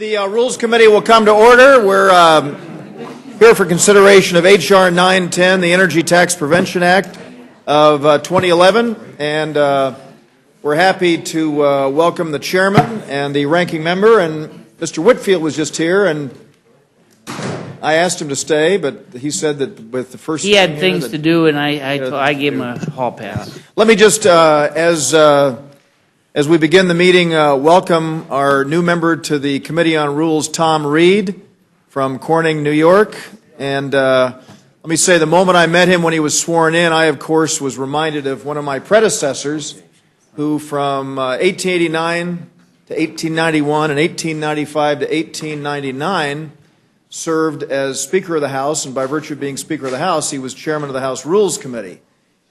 The Rules Committee will come to order. We're here for consideration of H.R. 910, the Energy Tax Prevention Act of 2011, and we're happy to welcome the chairman and the ranking member. And Mr. Whitfield was just here, and I asked him to stay, but he said that with the first he had things to do, and I gave him a hall pass. Let me just, as we begin the meeting, welcome our new member to the Committee on Rules, Tom Reed from Corning, New York. And let me say, the moment I met him when he was sworn in, I, of course, was reminded of one of my predecessors who from 1889 to 1891 and 1895 to 1899 served as Speaker of the House, and by virtue of being Speaker of the House, he was Chairman of the House Rules Committee.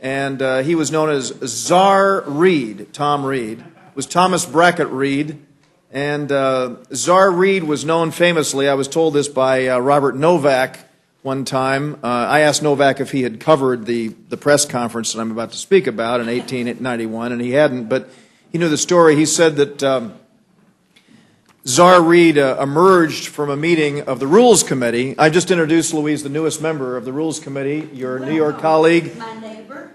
And he was known as Czar Reed. Tom Reed was Thomas Brackett Reed, and Czar Reed was known famously. I was told this by Robert Novak one time. I asked Novak if he had covered the press conference that I'm about to speak about in 1891, and he hadn't, but he knew the story. He said that Czar Reed emerged from a meeting of the Rules Committee. I just introduced Louise, the newest member of the Rules Committee, your New York colleague, my neighbor,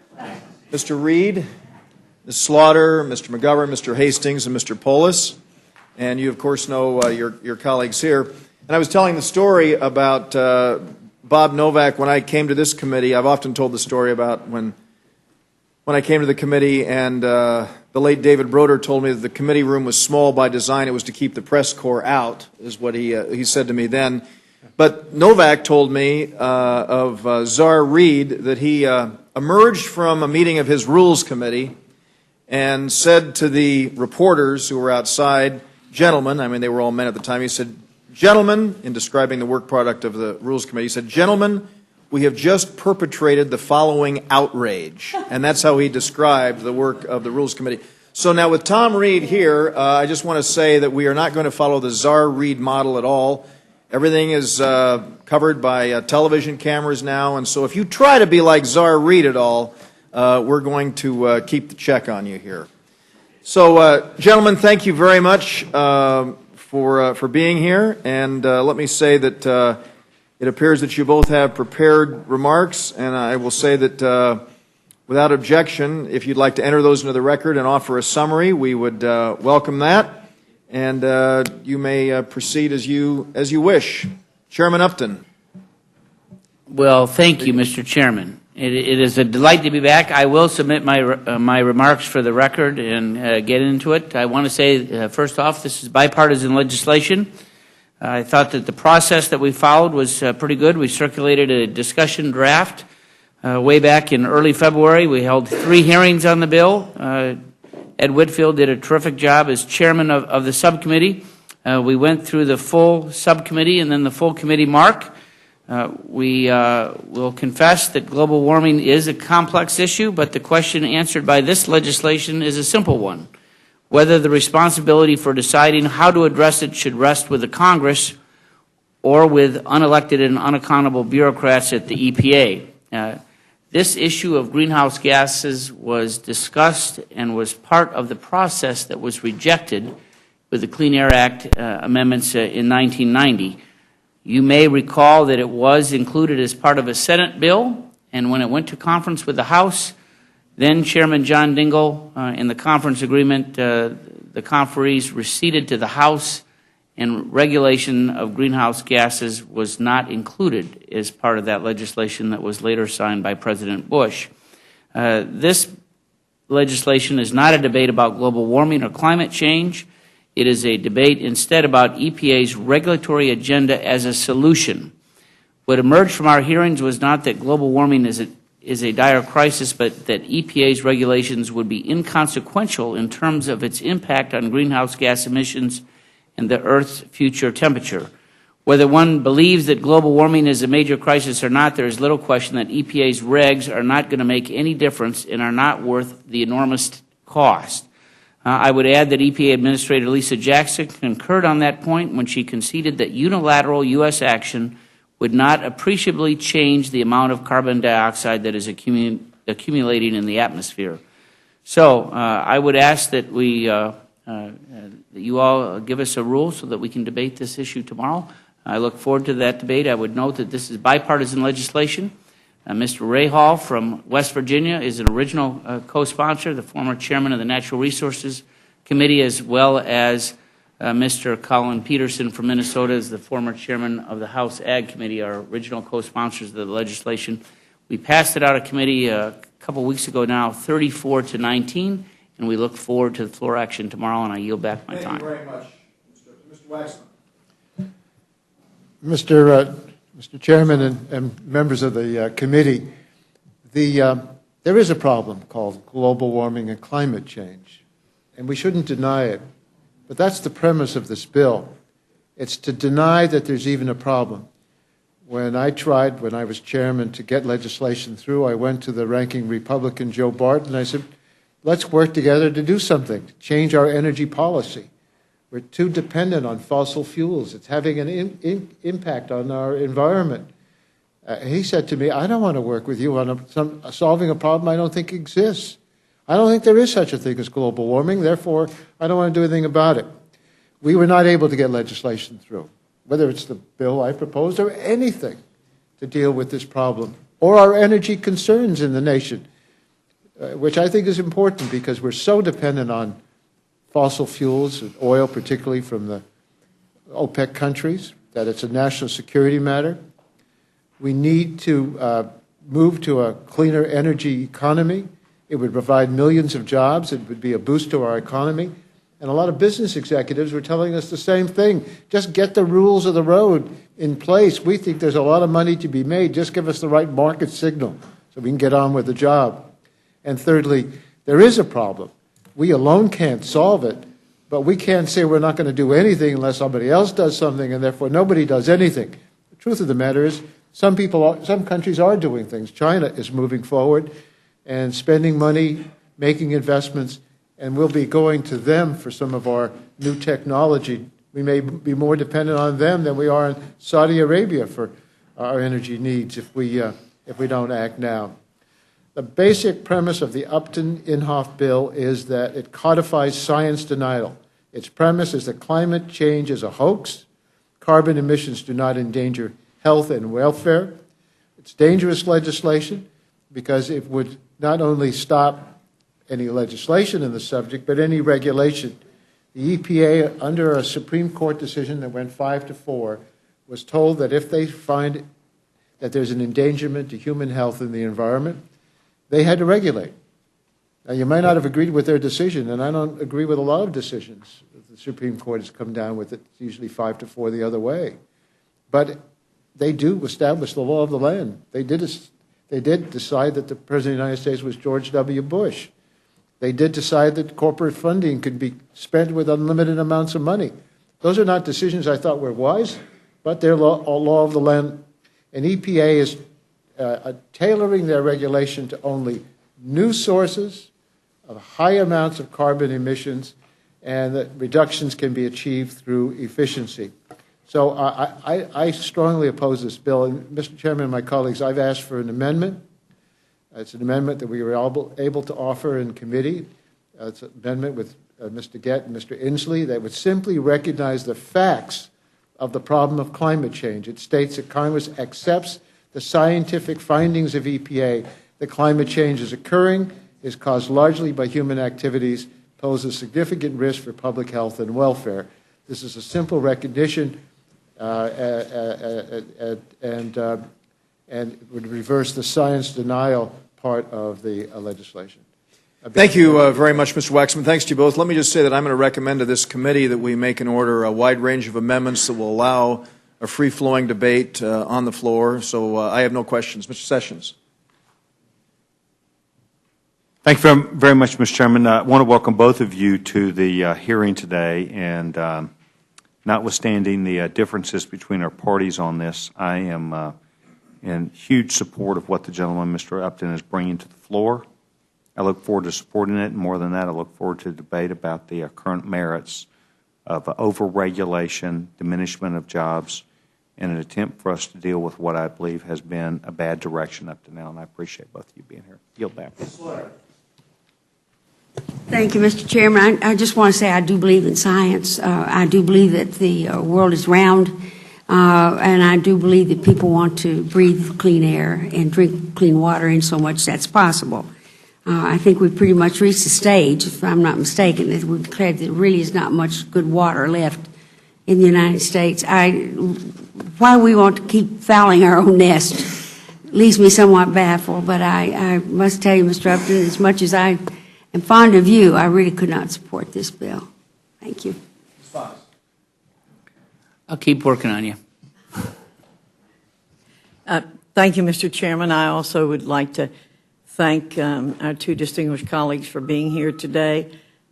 Mr. Reed, Ms. Slaughter, Mr. McGovern, Mr. Hastings, and Mr. Polis. And you, of course, know your colleagues here. And I was telling the story about Bob Novak when I came to this committee. I've often told the story about when I came to the committee, and the late David Broder told me that the committee room was small by design. It was to keep the press corps out, is what he said to me then. But Novak told me of Czar Reed that he emerged from a meeting of his Rules Committee and said to the reporters who were outside, gentlemen, I mean they were all men at the time, he said, gentlemen, in describing the work product of the Rules Committee, he said, gentlemen, we have just perpetrated the following outrage. And that's how he described the work of the Rules Committee. So now with Tom Reed here, I just want to say that we are not going to follow the Czar Reed model at all. Everything is covered by television cameras now, and so if you try to be like Czar Reed at all, we're going to keep the check on you here. So, gentlemen, thank you very much for being here, and let me say that it appears that you both have prepared remarks, and I will say that without objection, if you'd like to enter those into the record and offer a summary, we would welcome that. And you may proceed as you wish. Chairman Upton. Well, thank you, Mr. Chairman. It is a delight to be back. I will submit my remarks for the record and get into it. I want to say, first off, this is bipartisan legislation. I thought that the process that we followed was pretty good. We circulated a discussion draft way back in early February. We held 3 hearings on the bill. Ed Whitfield did a terrific job as chairman of the subcommittee. We went through the full subcommittee and then the full committee mark. We will confess that global warming is a complex issue, but the question answered by this legislation is a simple one: whether the responsibility for deciding how to address it should rest with the Congress or with unelected and unaccountable bureaucrats at the EPA. This issue of greenhouse gases was discussed and was part of the process that was rejected with the Clean Air Act amendments in 1990. You may recall that it was included as part of a Senate bill, and when it went to conference with the House, then Chairman John Dingell, in the conference agreement, the conferees receded to the House, and regulation of greenhouse gases was not included as part of that legislation that was later signed by President Bush. This legislation is not a debate about global warming or climate change. It is a debate instead about EPA's regulatory agenda as a solution. What emerged from our hearings was not that global warming is a dire crisis, but that EPA's regulations would be inconsequential in terms of its impact on greenhouse gas emissions and the Earth's future temperature. Whether one believes that global warming is a major crisis or not, there is little question that EPA's regs are not going to make any difference and are not worth the enormous cost. I would add that EPA Administrator Lisa Jackson concurred on that point when she conceded that unilateral U.S. action would not appreciably change the amount of carbon dioxide that is accumulating in the atmosphere. So I would ask that we that you all give us a rule so that we can debate this issue tomorrow. I look forward to that debate. I would note that this is bipartisan legislation. Mr. Ray Hall from West Virginia is an original co-sponsor, the former chairman of the Natural Resources Committee, as well as Mr. Colin Peterson from Minnesota is the former chairman of the House Ag Committee, our original co-sponsors of the legislation. We passed it out of committee a couple weeks ago now, 34-19, and we look forward to the floor action tomorrow, and I yield back my time. Thank you very much, Mr. Waxman. Mr. Chairman and members of the committee, there is a problem called global warming and climate change, and we shouldn't deny it. But that's the premise of this bill. It's to deny that there's even a problem. When I was chairman, to get legislation through, I went to the ranking Republican, Joe Barton, and I said, let's work together to do something, to change our energy policy. We're too dependent on fossil fuels. It's having an impact on our environment. He said to me, I don't want to work with you on solving a problem I don't think exists. I don't think there is such a thing as global warming. Therefore, I don't want to do anything about it. We were not able to get legislation through, whether it's the bill I proposed or anything to deal with this problem, or our energy concerns in the nation, which I think is important because we're so dependent on fossil fuels and oil, particularly from the OPEC countries, that it's a national security matter. We need to move to a cleaner energy economy. It would provide millions of jobs. It would be a boost to our economy. And a lot of business executives were telling us the same thing. Just get the rules of the road in place. We think there's a lot of money to be made. Just give us the right market signal so we can get on with the job. And thirdly, there is a problem. We alone can't solve it, but we can't say we're not going to do anything unless somebody else does something, and therefore nobody does anything. The truth of the matter is some countries are doing things. China is moving forward and spending money, making investments, and we'll be going to them for some of our new technology. We may be more dependent on them than we are on Saudi Arabia for our energy needs if we don't act now. The basic premise of the Upton-Inhofe bill is that it codifies science denial. Its premise is that climate change is a hoax. Carbon emissions do not endanger health and welfare. It's dangerous legislation because it would not only stop any legislation in the subject, but any regulation. The EPA, under a Supreme Court decision that went 5-4, was told that if they find that there's an endangerment to human health and the environment, they had to regulate. Now, you may not have agreed with their decision, and I don't agree with a lot of decisions the Supreme Court has come down with. It's usually 5-4 the other way. But they do establish the law of the land. They did decide that the President of the United States was George W. Bush. They did decide that corporate funding could be spent with unlimited amounts of money. Those are not decisions I thought were wise, but they're law of the land. And EPA is tailoring their regulation to only new sources of high amounts of carbon emissions, and that reductions can be achieved through efficiency. So I strongly oppose this bill. And Mr. Chairman and my colleagues, I've asked for an amendment. It's an amendment that we were able to offer in committee. It's an amendment with Mr. Gett and Mr. Inslee that would simply recognize the facts of the problem of climate change. It states that Congress accepts the scientific findings of EPA that climate change is occurring, is caused largely by human activities, poses significant risk for public health and welfare. This is a simple recognition and would reverse the science denial part of the legislation. Thank you very much, Mr. Waxman. Thanks to you both. Let me just say that I'm going to recommend to this committee that we make in order a wide range of amendments that will allow a free-flowing debate on the floor. So I have no questions. Mr. Sessions. Thank you very much, Mr. Chairman. I want to welcome both of you to the hearing today. And notwithstanding the differences between our parties on this, I am in huge support of what the gentleman, Mr. Upton, is bringing to the floor. I look forward to supporting it, and more than that, I look forward to debate about the current merits of over-regulation, diminishment of jobs, and an attempt for us to deal with what I believe has been a bad direction up to now, and I appreciate both of you being here. Yield back. Thank you, Mr. Chairman. I just want to say I do believe in science. I do believe that the world is round, and I do believe that people want to breathe clean air and drink clean water in so much that's possible. I think we've pretty much reached a stage, if I'm not mistaken, that we've declared that there really is not much good water left in the United States. Why we want to keep fouling our own nest leaves me somewhat baffled, but I must tell you, Mr. Upton, as much as I am fond of you, I really could not support this bill. Thank you. I'll keep working on you. Thank you, Mr. Chairman. I also would like to thank our two distinguished colleagues for being here today.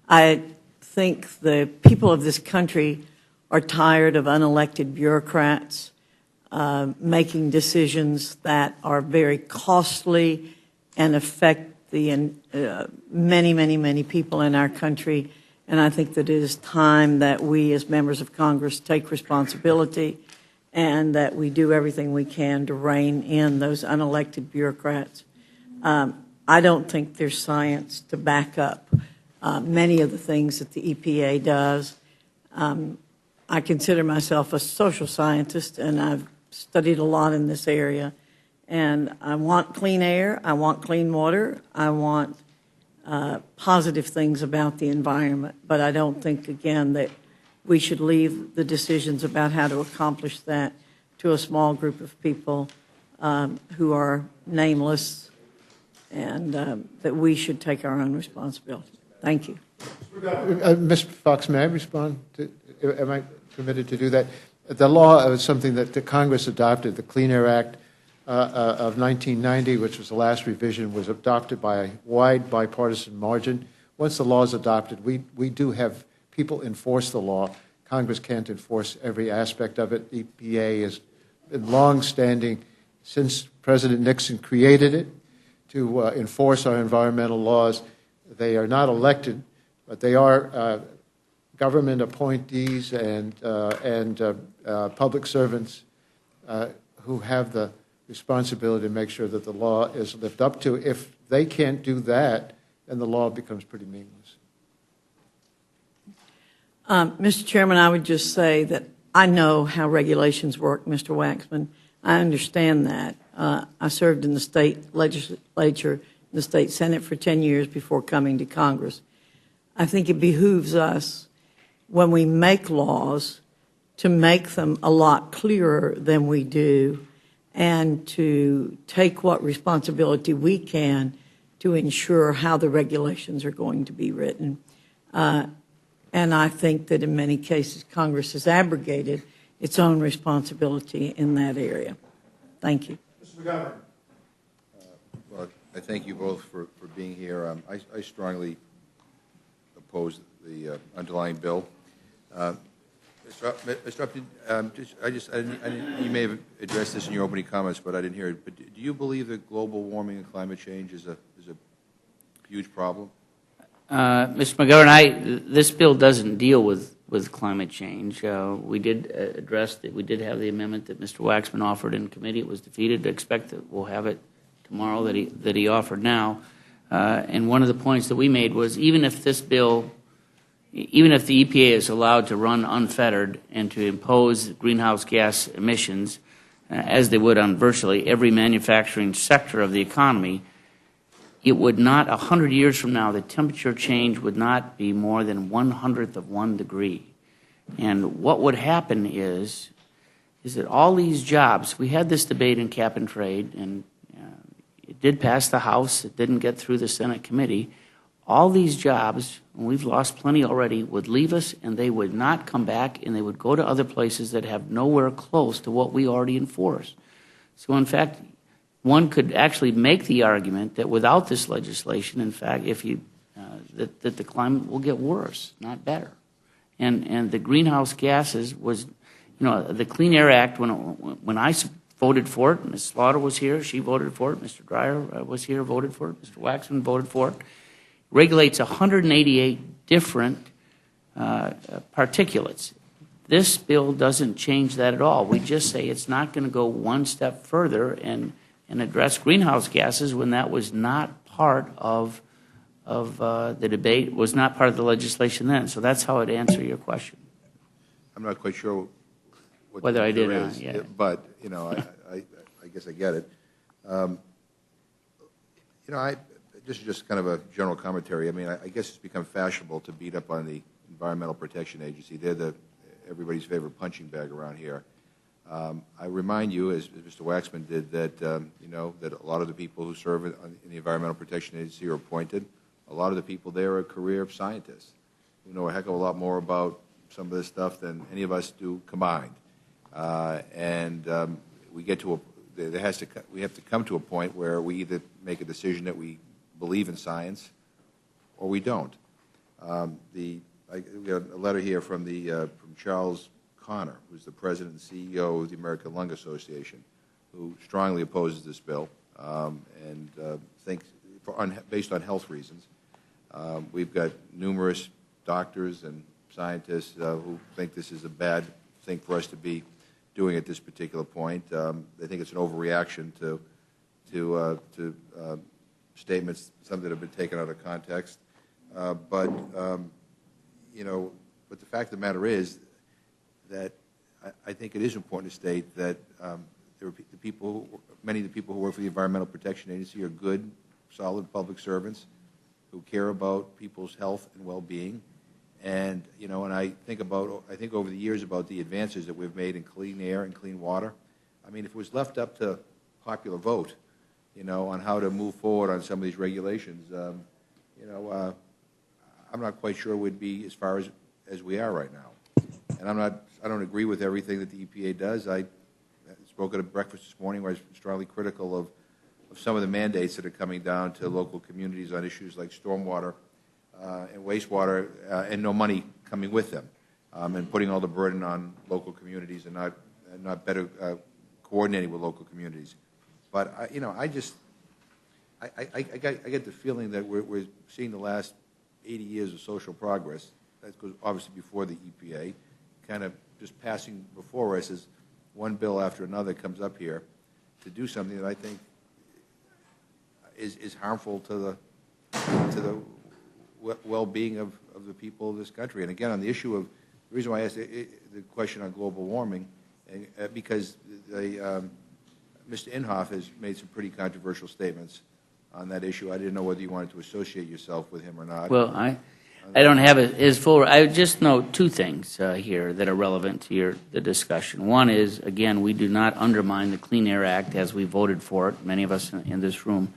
I think the people of this country are tired of unelected bureaucrats making decisions that are very costly and affect the many, many, many people in our country. And I think that it is time that we as members of Congress take responsibility and that we do everything we can to rein in those unelected bureaucrats. I don't think there's science to back up many of the things that the EPA does. I consider myself a social scientist, and I've studied a lot in this area. And I want clean air, I want clean water, I want positive things about the environment. But I don't think, again, that we should leave the decisions about how to accomplish that to a small group of people who are nameless, and that we should take our own responsibility. Thank you. Mr. Fox, may I respond? Am I permitted to do that? The law is something that the Congress adopted, the Clean Air Act of 1990, which was the last revision, was adopted by a wide bipartisan margin. Once the law is adopted, we do have people enforce the law. Congress can't enforce every aspect of it. EPA has been long-standing since President Nixon created it to enforce our environmental laws. They are not elected, but they are government appointees and public servants who have the responsibility to make sure that the law is lived up to. If they can't do that, then the law becomes pretty meaningless. Mr. Chairman, I would just say that I know how regulations work, Mr. Waxman. I understand that. I served in the state legislature, the state Senate for 10 years before coming to Congress. I think it behooves us, when we make laws, to make them a lot clearer than we do, and to take what responsibility we can to ensure how the regulations are going to be written. And I think that in many cases Congress has abrogated its own responsibility in that area. Thank you. Mr. McGovern. Well, I thank you both for being here. I strongly oppose the underlying bill. Mr. Upton, you may have addressed this in your opening comments, but I didn't hear it. But do you believe that global warming and climate change is a huge problem? Mr. McGovern, this bill doesn't deal with climate change. We did address that. We did have the amendment that Mr. Waxman offered in committee. It was defeated. I expect that we'll have it tomorrow that he offered now. And one of the points that we made was even if this bill, even if the EPA is allowed to run unfettered and to impose greenhouse gas emissions, as they would on virtually every manufacturing sector of the economy, it would not, 100 years from now, the temperature change would not be more than 1/100th of 1 degree. And what would happen is that all these jobs, we had this debate in cap and trade, and it did pass the House, it didn't get through the Senate committee. All these jobs, and we've lost plenty already, would leave us and they would not come back, and they would go to other places that have nowhere close to what we already enforce. So in fact, one could actually make the argument that without this legislation, in fact, that the climate will get worse, not better. And the greenhouse gases was, the Clean Air Act, when I voted for it, Ms. Slaughter was here, she voted for it, Mr. Dreyer was here, voted for it, Mr. Waxman voted for it, regulates 188 different particulates. This bill doesn't change that at all. We just say it's not going to go one step further and address greenhouse gases when that was not part of the debate, was not part of the legislation then. So that's how I'd answer your question. I'm not quite sure what Whether the I did answer or not, is, yeah. but, I guess I get it. This is just kind of a general commentary. I mean, I guess it's become fashionable to beat up on the Environmental Protection Agency. They're everybody's favorite punching bag around here. I remind you, as Mr. Waxman did, that that a lot of the people who serve in the Environmental Protection Agency are appointed. A lot of the people there are career scientists who know a heck of a lot more about some of this stuff than any of us do combined. We get to we have to come to a point where we either make a decision that we believe in science or we don't. We got a letter here from from Charles Connor, who's the president and CEO of the American Lung Association, who strongly opposes this bill and thinks, based on health reasons. We've got numerous doctors and scientists who think this is a bad thing for us to be doing at this particular point. They think it's an overreaction to statements, some that have been taken out of context. But the fact of the matter is that I think it is important to state that many of the people who work for the Environmental Protection Agency are good, solid public servants who care about people's health and well-being. And I think over the years about the advances that we've made in clean air and clean water. I mean, if it was left up to popular vote, on how to move forward on some of these regulations, I'm not quite sure we'd be as far as we are right now. And I don't agree with everything that the EPA does. I spoke at a breakfast this morning where I was strongly critical of some of the mandates that are coming down to local communities on issues like stormwater and wastewater, and no money coming with them, and putting all the burden on local communities and not better coordinating with local communities. But I get the feeling that we're seeing the last 80 years of social progress. That goes obviously before the EPA, kind of just passing before us as one bill after another comes up here to do something that I think is harmful to the well-being of the people of this country. And again, on the issue of the reason why I asked the question on global warming, because Mr. Inhofe has made some pretty controversial statements on that issue. I didn't know whether you wanted to associate yourself with him or not. Well, I don't have his full. I would just note two things here that are relevant to the discussion. One is, again, we do not undermine the Clean Air Act as we voted for it, many of us in this room.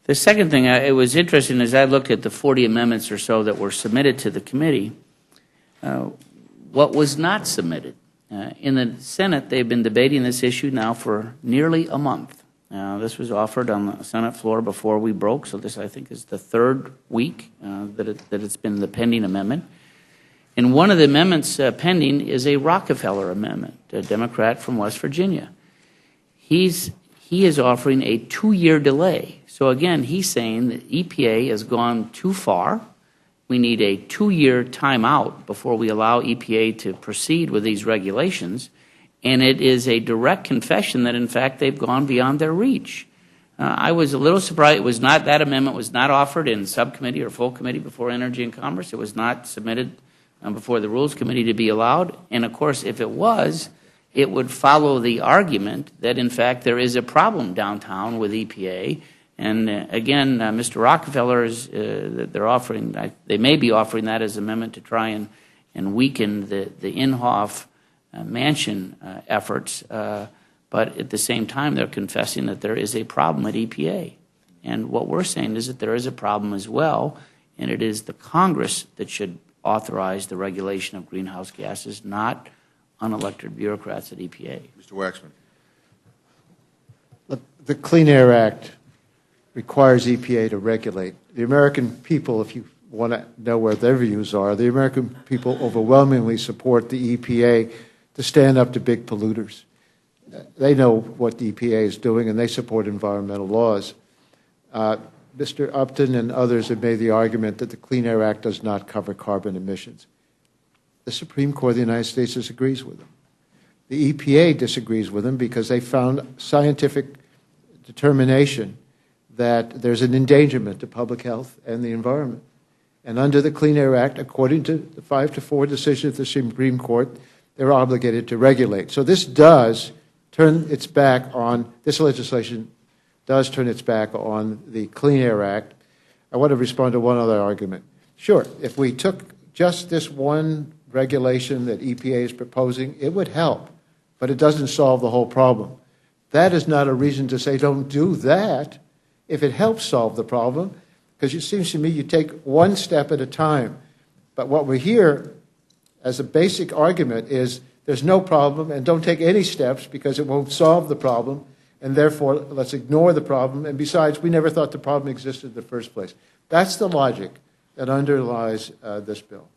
The second thing, it was interesting as I looked at the 40 amendments or so that were submitted to the committee, what was not submitted. In the Senate, they've been debating this issue now for nearly a month. This was offered on the Senate floor before we broke, so this, I think, is the third week that it's been the pending amendment. And one of the amendments pending is a Rockefeller amendment, a Democrat from West Virginia. He is offering a 2-year delay. So again, he's saying that EPA has gone too far. We need a 2-year timeout before we allow EPA to proceed with these regulations. And it is a direct confession that, in fact, they've gone beyond their reach. I was a little surprised. That amendment was not offered in subcommittee or full committee before Energy and Commerce. It was not submitted before the Rules Committee to be allowed. And, of course, if it was, it would follow the argument that, in fact, there is a problem downtown with EPA. And, again, Mr. Rockefeller they're offering, they may be offering that as an amendment to try and weaken the Inhofe Manchin efforts, but at the same time they're confessing that there is a problem at EPA. And what we're saying is that there is a problem as well, and it is the Congress that should authorize the regulation of greenhouse gases, not unelected bureaucrats at EPA. Mr. Waxman. The Clean Air Act requires EPA to regulate. The American people, if you want to know where their views are, the American people overwhelmingly support the EPA to stand up to big polluters. They know what the EPA is doing, and they support environmental laws. Mr. Upton and others have made the argument that the Clean Air Act does not cover carbon emissions. The Supreme Court of the United States disagrees with them. The EPA disagrees with them because they found scientific determination that there's an endangerment to public health and the environment. And under the Clean Air Act, according to the 5-4 decision of the Supreme Court, they're obligated to regulate. So this does turn its back on, this legislation does turn its back on the Clean Air Act. I want to respond to one other argument. Sure, if we took just this one regulation that EPA is proposing, it would help, but it doesn't solve the whole problem. That is not a reason to say don't do that if it helps solve the problem, because it seems to me you take one step at a time. But what we hear as a basic argument is there's no problem and don't take any steps because it won't solve the problem, and therefore let's ignore the problem. And besides, we never thought the problem existed in the first place. That's the logic that underlies this bill.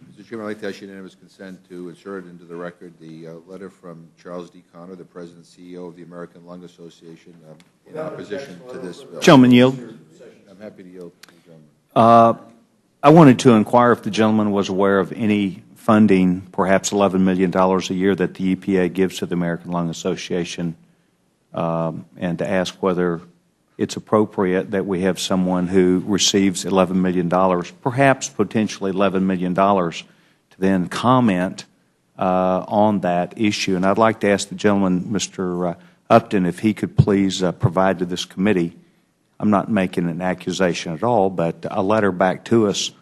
Mr. Chairman, I'd like to ask unanimous consent to insert into the record the letter from Charles D. Connor, the President and CEO of the American Lung Association, in opposition to this bill. Gentleman yield. I'm happy to yield to the gentleman. I wanted to inquire if the gentleman was aware of any funding, perhaps $11 million a year, that the EPA gives to the American Lung Association, and to ask whether it's appropriate that we have someone who receives $11 million, perhaps potentially $11 million, to then comment on that issue. And I'd like to ask the gentleman, Mr. Upton, if he could please provide to this committee, I'm not making an accusation at all, but a letter back to us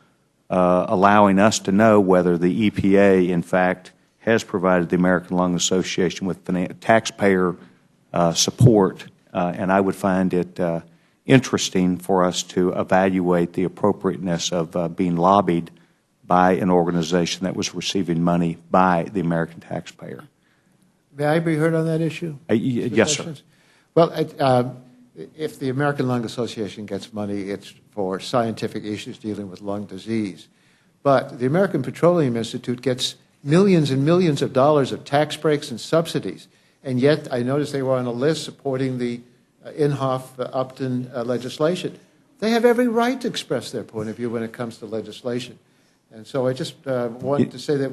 allowing us to know whether the EPA, in fact, has provided the American Lung Association with taxpayer support. And I would find it interesting for us to evaluate the appropriateness of being lobbied by an organization that was receiving money by the American taxpayer. May I be heard on that issue? Yes, sir. Well, if the American Lung Association gets money, it's for scientific issues dealing with lung disease. But the American Petroleum Institute gets millions and millions of dollars of tax breaks and subsidies. And yet, I noticed they were on a list supporting the Inhofe-Upton legislation. They have every right to express their point of view when it comes to legislation. And so I just wanted to say that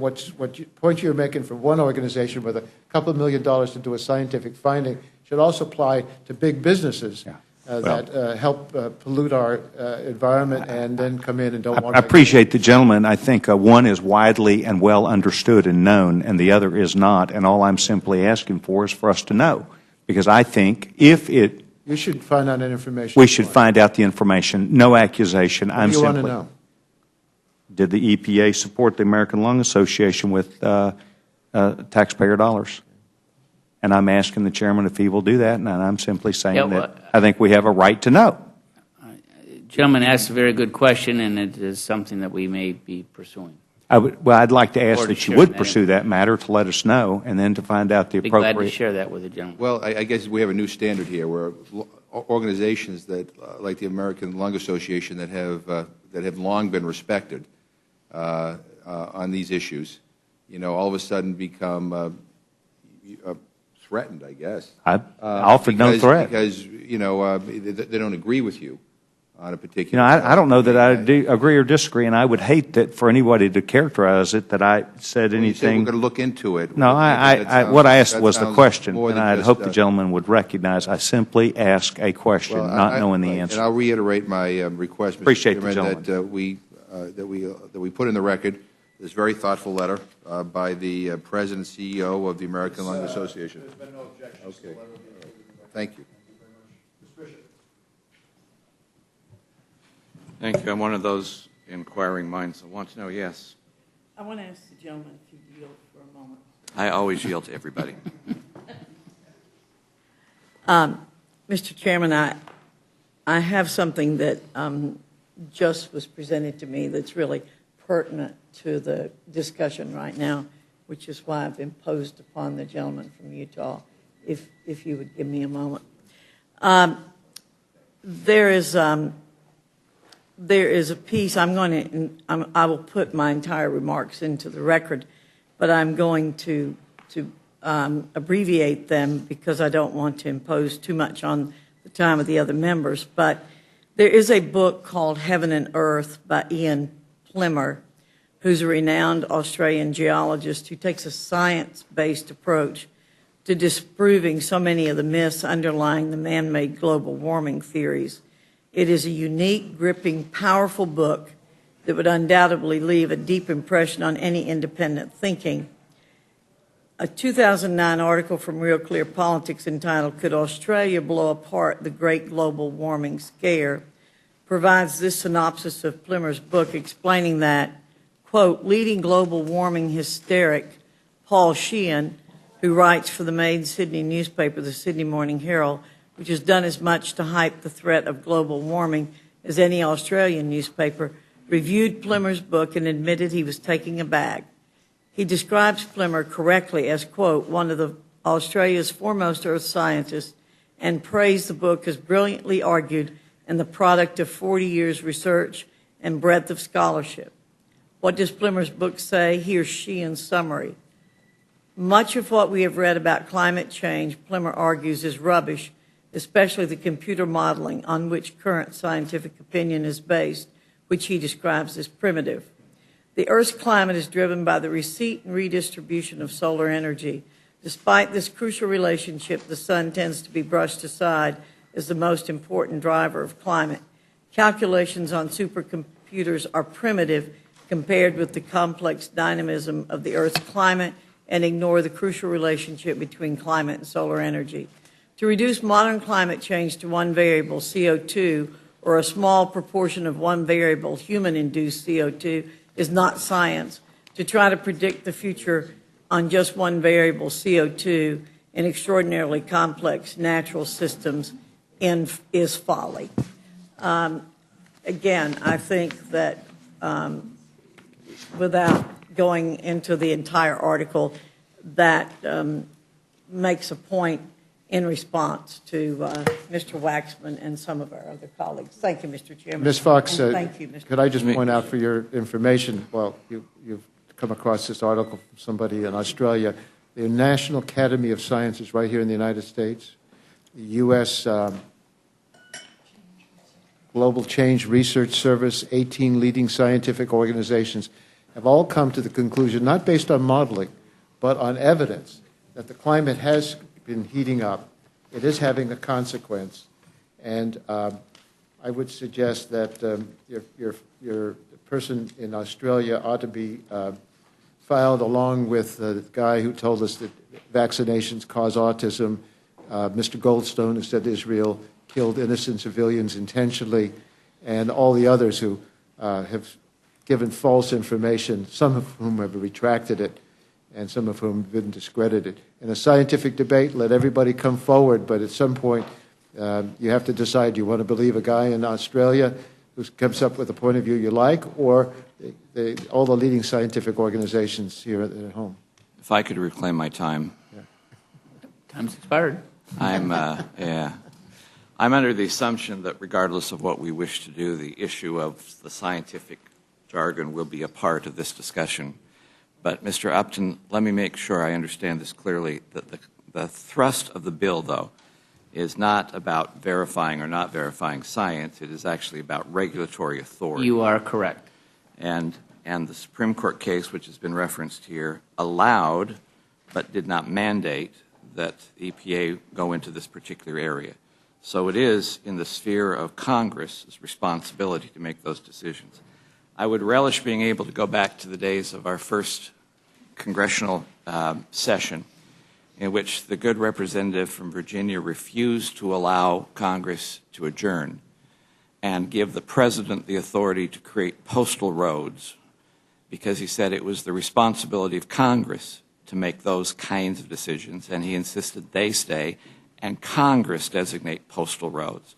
point you're making for one organization with a couple of $1 million to do a scientific finding should also apply to big businesses that help pollute our environment and then come in and don't want to. I appreciate the gentleman. I think one is widely and well understood and known, and the other is not. And all I'm simply asking for is for us to know. Because I think if it... You should find out that information. We should find out the information. No accusation. What do you want to know? Did the EPA support the American Lung Association with taxpayer dollars? And I'm asking the chairman if he will do that, and I'm simply saying that I think we have a right to know. Gentleman asked a very good question, and it is something that we may be pursuing. I'd like to ask that you would pursue that matter to let us know, and then to find out the appropriate... I'd be glad to share that with the gentleman. Well, I guess we have a new standard here where organizations that, like the American Lung Association, that have long been respected on these issues, all of a sudden become threatened, I guess. I offered no threat. Because, they don't agree with you on a particular... I don't know that I agree or disagree, and I would hate that for anybody to characterize it that I said anything... You said we're going to look into it. No, what I asked was the question, and I'd hope the gentleman would recognize I simply ask a question, not knowing the answer. And I'll reiterate my request, Mr. Chairman, that we put in the record this very thoughtful letter by the President and CEO of the American Lung Association. There's been no objections. Okay. Thank you. Thank you. I'm one of those inquiring minds that want to know, yes. I want to ask the gentleman if you yield for a moment. I always yield to everybody. Mr. Chairman, I have something that just was presented to me that's really pertinent to the discussion right now, which is why I've imposed upon the gentleman from Utah, if you would give me a moment. There is a piece, I will put my entire remarks into the record, but I'm going to abbreviate them because I don't want to impose too much on the time of the other members. But there is a book called Heaven and Earth by Ian Plimer, who's a renowned Australian geologist who takes a science-based approach to disproving so many of the myths underlying the man-made global warming theories. It is a unique, gripping, powerful book that would undoubtedly leave a deep impression on any independent thinking. A 2009 article from Real Clear Politics entitled "Could Australia Blow Apart the Great Global Warming Scare?" provides this synopsis of Plimmer's book, explaining that, quote, leading global warming hysteric Paul Sheehan, who writes for the main Sydney newspaper, the Sydney Morning Herald, which has done as much to hype the threat of global warming as any Australian newspaper, reviewed Plimmer's book and admitted he was taking aback. He describes Plimmer correctly as, quote, one of Australia's foremost earth scientists, and praised the book as brilliantly argued and the product of 40 years' research and breadth of scholarship. What does Plimmer's book say? Here's Sheehan's summary. Much of what we have read about climate change, Plimmer argues, is rubbish, especially the computer modeling on which current scientific opinion is based, which he describes as primitive. The Earth's climate is driven by the receipt and redistribution of solar energy. Despite this crucial relationship, the sun tends to be brushed aside as the most important driver of climate. Calculations on supercomputers are primitive compared with the complex dynamism of the Earth's climate and ignore the crucial relationship between climate and solar energy. To reduce modern climate change to one variable, CO2, or a small proportion of one variable, human-induced CO2, is not science. To try to predict the future on just one variable, CO2, in extraordinarily complex natural systems is folly. Again, I think that without going into the entire article, that makes a point in response to Mr. Waxman and some of our other colleagues. Thank you, Mr. Chairman. Ms. Fox, thank you, Mr. could I just point out for your information, well, you've come across this article from somebody in Australia, the National Academy of Sciences right here in the United States, the U.S. Global Change Research Service, 18 leading scientific organizations have all come to the conclusion, not based on modeling, but on evidence, that the climate has been heating up. It is having a consequence. And I would suggest that your person in Australia ought to be filed along with the guy who told us that vaccinations cause autism, Mr. Goldstone, who said Israel killed innocent civilians intentionally, and all the others who have given false information, some of whom have retracted it, and some of whom have been discredited. In a scientific debate, let everybody come forward, but at some point you have to decide, do you want to believe a guy in Australia who comes up with a point of view you like, or all the leading scientific organizations here at home? If I could reclaim my time. Yeah. Time's expired. I'm under the assumption that regardless of what we wish to do, the issue of the scientific jargon will be a part of this discussion. But, Mr. Upton, let me make sure I understand this clearly, that the thrust of the bill, though, is not about verifying or not verifying science. It is actually about regulatory authority. You are correct. And the Supreme Court case, which has been referenced here, allowed but did not mandate that EPA go into this particular area. So it is in the sphere of Congress's responsibility to make those decisions. I would relish being able to go back to the days of our first congressional session, in which the good representative from Virginia refused to allow Congress to adjourn and give the president the authority to create postal roads, because he said it was the responsibility of Congress to make those kinds of decisions, and he insisted they stay and Congress designate postal roads.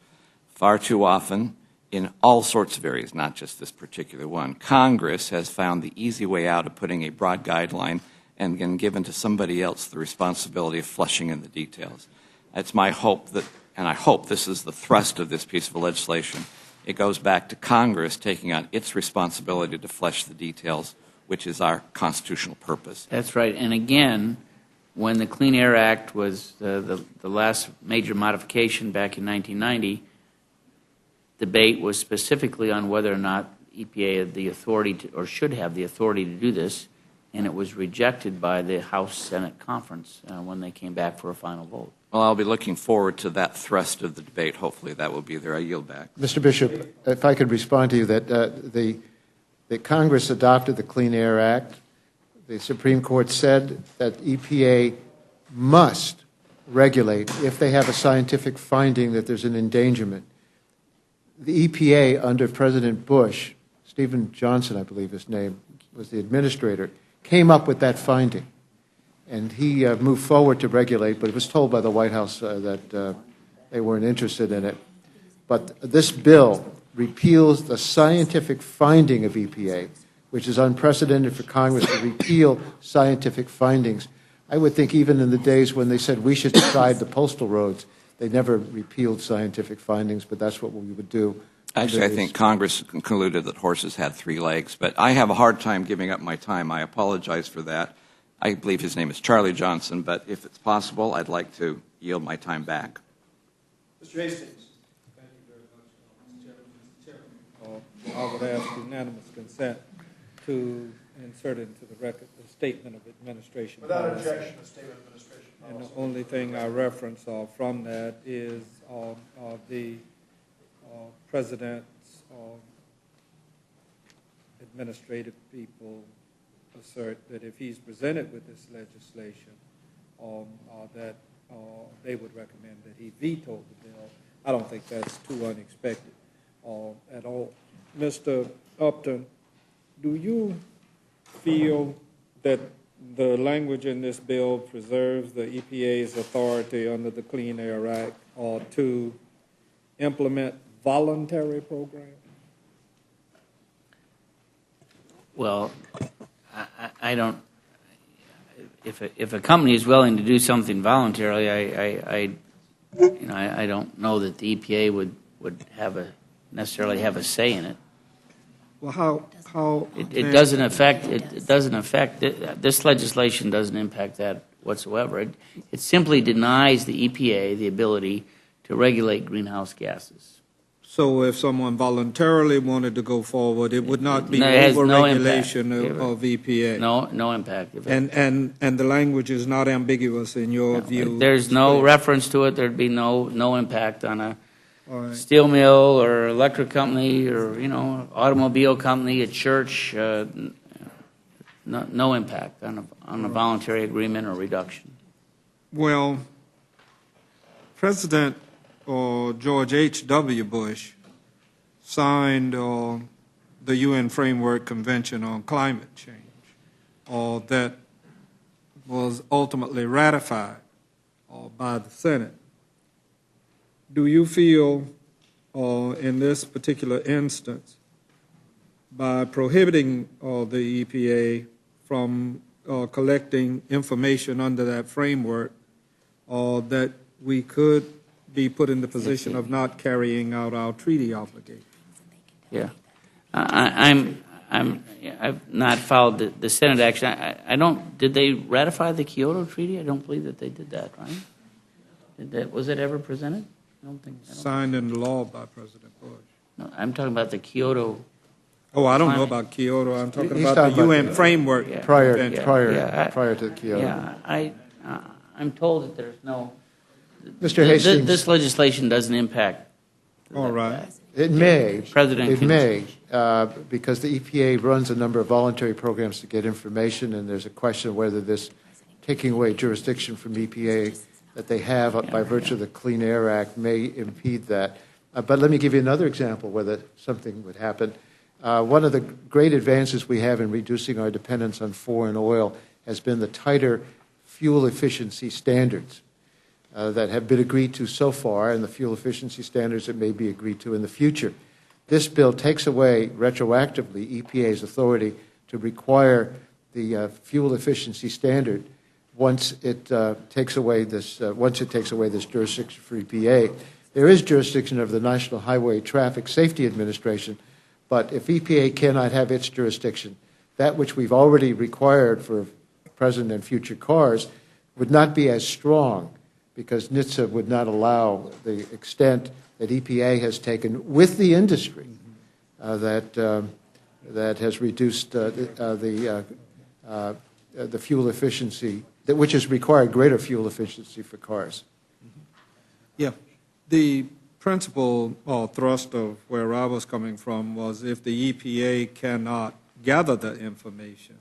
Far too often, in all sorts of areas, not just this particular one, Congress has found the easy way out of putting a broad guideline and then given to somebody else the responsibility of fleshing in the details. It's my hope that, and I hope this is the thrust of this piece of legislation, it goes back to Congress taking on its responsibility to flesh the details, which is our constitutional purpose. That's right. And again, when the Clean Air Act was the last major modification back in 1990, debate was specifically on whether or not EPA had the authority to, or should have the authority to do this. and it was rejected by the House-Senate conference when they came back for a final vote. Well, I'll be looking forward to that thrust of the debate. Hopefully that will be there. I yield back. Mr. Bishop, if I could respond to you that the Congress adopted the Clean Air Act. The Supreme Court said that EPA must regulate if they have a scientific finding that there's an endangerment. The EPA under President Bush, Stephen Johnson, I believe his name, was the administrator, came up with that finding. And he moved forward to regulate, but it was told by the White House that they weren't interested in it. But this bill repeals the scientific finding of EPA, which is unprecedented for Congress to repeal scientific findings. I would think even in the days when they said we should decide the postal roads, they never repealed scientific findings, but that's what we would do. Actually, I think Congress concluded that horses had 3 legs, but I have a hard time giving up my time. I apologize for that. I believe his name is Charlie Johnson, but if it's possible, I'd like to yield my time back. Mr. Hastings. Thank you very much, Mr. Chairman. I would ask unanimous consent to insert into the record the statement of administration Without policy. objection, the statement of administration policy. And the only thing I reference from that is the President's administrative people assert that if he's presented with this legislation, that they would recommend that he veto the bill. I don't think that's too unexpected at all. Mr. Upton, do you feel that the language in this bill preserves the EPA's authority under the Clean Air Act to implement voluntary programs? Well, I don't. If a company is willing to do something voluntarily, I don't know that the EPA would necessarily have a say in it. Well, how It doesn't affect. It doesn't affect. This legislation doesn't impact that whatsoever. It simply denies the EPA the ability to regulate greenhouse gases. So if someone voluntarily wanted to go forward, it would not be No, it has no over-regulation impact. of EPA? No impact. And the language is not ambiguous in your view? There's no reference to it. There'd be no impact on a All right. steel mill or electric company or automobile company, a church. No impact on a voluntary agreement or reduction. Well, President George H.W. Bush signed the UN Framework Convention on Climate Change that was ultimately ratified by the Senate. Do you feel in this particular instance, by prohibiting the EPA from collecting information under that framework, that we could be put in the position of not carrying out our treaty obligations? Yeah, I've not followed the Senate action. I don't. Did they ratify the Kyoto Treaty? I don't believe that they did that. Right? Was it ever presented? I don't think. Signed into law by President Bush. No, I'm talking about the Kyoto. Oh, I don't know about Kyoto. I'm talking He's about talking the about UN framework. Yeah. Prior Yeah, to Kyoto. Yeah, I'm told that there's no. Mr. Hastings. This legislation doesn't impact. All right. It may. President It can- may, because the EPA runs a number of voluntary programs to get information, and there's a question of whether this taking away jurisdiction from EPA that they have by virtue of the Clean Air Act may impede that. But let me give you another example whether something would happen. One of the great advances we have in reducing our dependence on foreign oil has been the tighter fuel efficiency standards that have been agreed to so far, and the fuel efficiency standards that may be agreed to in the future. This bill takes away retroactively EPA's authority to require the fuel efficiency standard once it takes away this jurisdiction for EPA. There is jurisdiction of the National Highway Traffic Safety Administration, but if EPA cannot have its jurisdiction, that which we've already required for present and future cars would not be as strong, because NHTSA would not allow the extent that EPA has taken with the industry that has reduced the the fuel efficiency, which has required greater fuel efficiency for cars. Yeah. The principal thrust of where I was coming from was if the EPA cannot gather the information,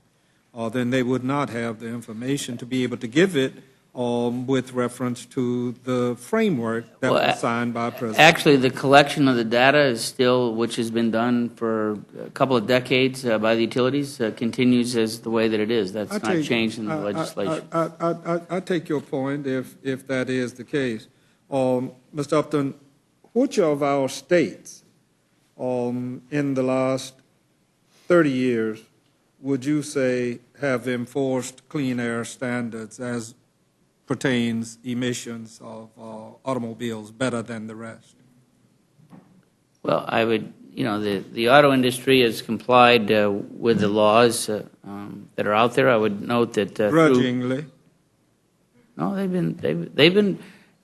then they would not have the information to be able to give it with reference to the framework that was signed by President. Actually, the collection of the data is still, which has been done for a couple of decades by the utilities, continues as the way that it is. That's not changed in the legislation. I take your point if that is the case. Mr. Upton, which of our states in the last 30 years would you say have enforced clean air standards as pertains emissions of automobiles better than the rest? Well, I would, the auto industry has complied with the laws that are out there. I would note that grudgingly. No,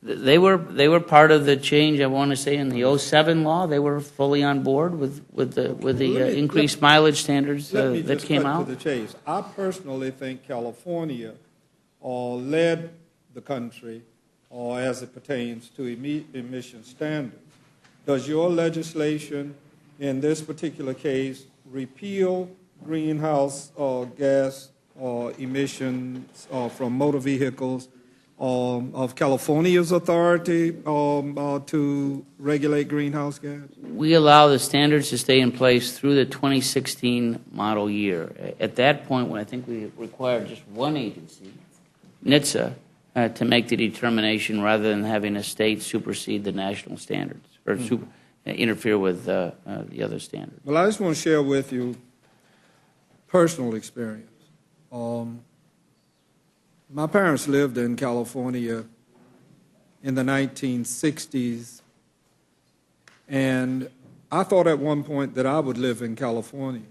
they were part of the change. I want to say in the 07 law, they were fully on board with the increased mileage standards that came out. To the chase. I personally think California led the country as it pertains to emission standards. Does your legislation in this particular case repeal greenhouse gas emissions from motor vehicles of California's authority to regulate greenhouse gas? We allow the standards to stay in place through the 2016 model year. At that point, when I think we required just one agency, NHTSA, to make the determination rather than having a state supersede the national standards or interfere with the other standards. Well, I just want to share with you personal experience. My parents lived in California in the 1960s, and I thought at one point that I would live in California.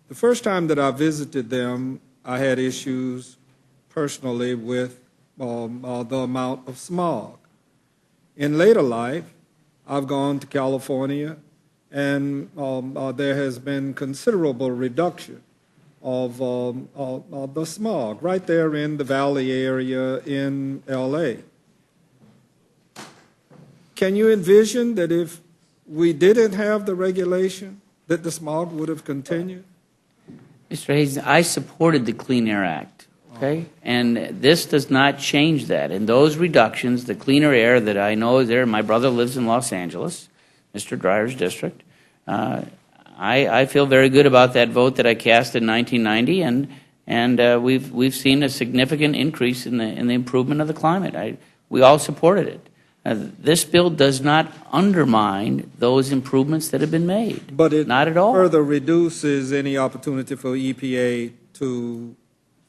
The first time that I visited them, I had issues personally with the amount of smog. In later life, I've gone to California, and there has been considerable reduction of the smog right there in the valley area in L.A. Can you envision that if we didn't have the regulation, that the smog would have continued? Mr. Hayes, I supported the Clean Air Act, okay? And this does not change that. And those reductions, the cleaner air that I know is there, my brother lives in Los Angeles, Mr. Dreyer's district. I feel very good about that vote that I cast in 1990, and we've seen a significant increase in the improvement of the climate. We all supported it. This bill does not undermine those improvements that have been made. But it not at all. Further reduces any opportunity for EPA to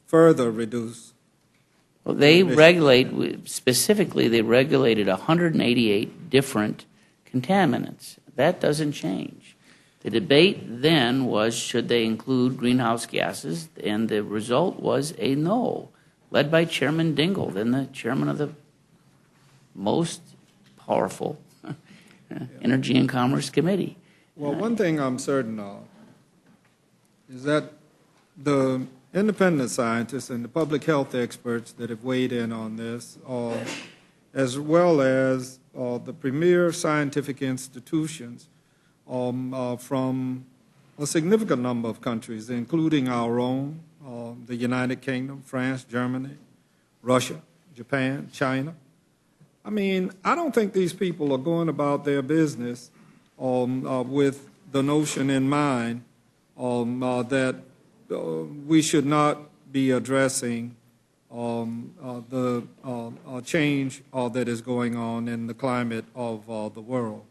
further reduce. Well, they regulate, specifically, they regulated 188 different contaminants. That doesn't change. The debate then was, should they include greenhouse gases, and the result was a no, led by Chairman Dingell, then the chairman of the most powerful Energy and Commerce Committee. Well, one thing I'm certain of is that the independent scientists and the public health experts that have weighed in on this, as well as the premier scientific institutions from a significant number of countries, including our own, the United Kingdom, France, Germany, Russia, Japan, China. I mean, I don't think these people are going about their business with the notion in mind that we should not be addressing the change that is going on in the climate of the world.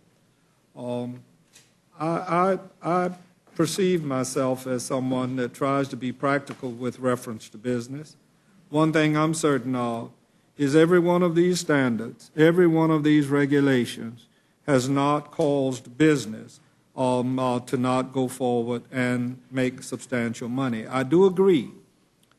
I perceive myself as someone that tries to be practical with reference to business. One thing I'm certain of is every one of these standards, every one of these regulations has not caused business to not go forward and make substantial money. I do agree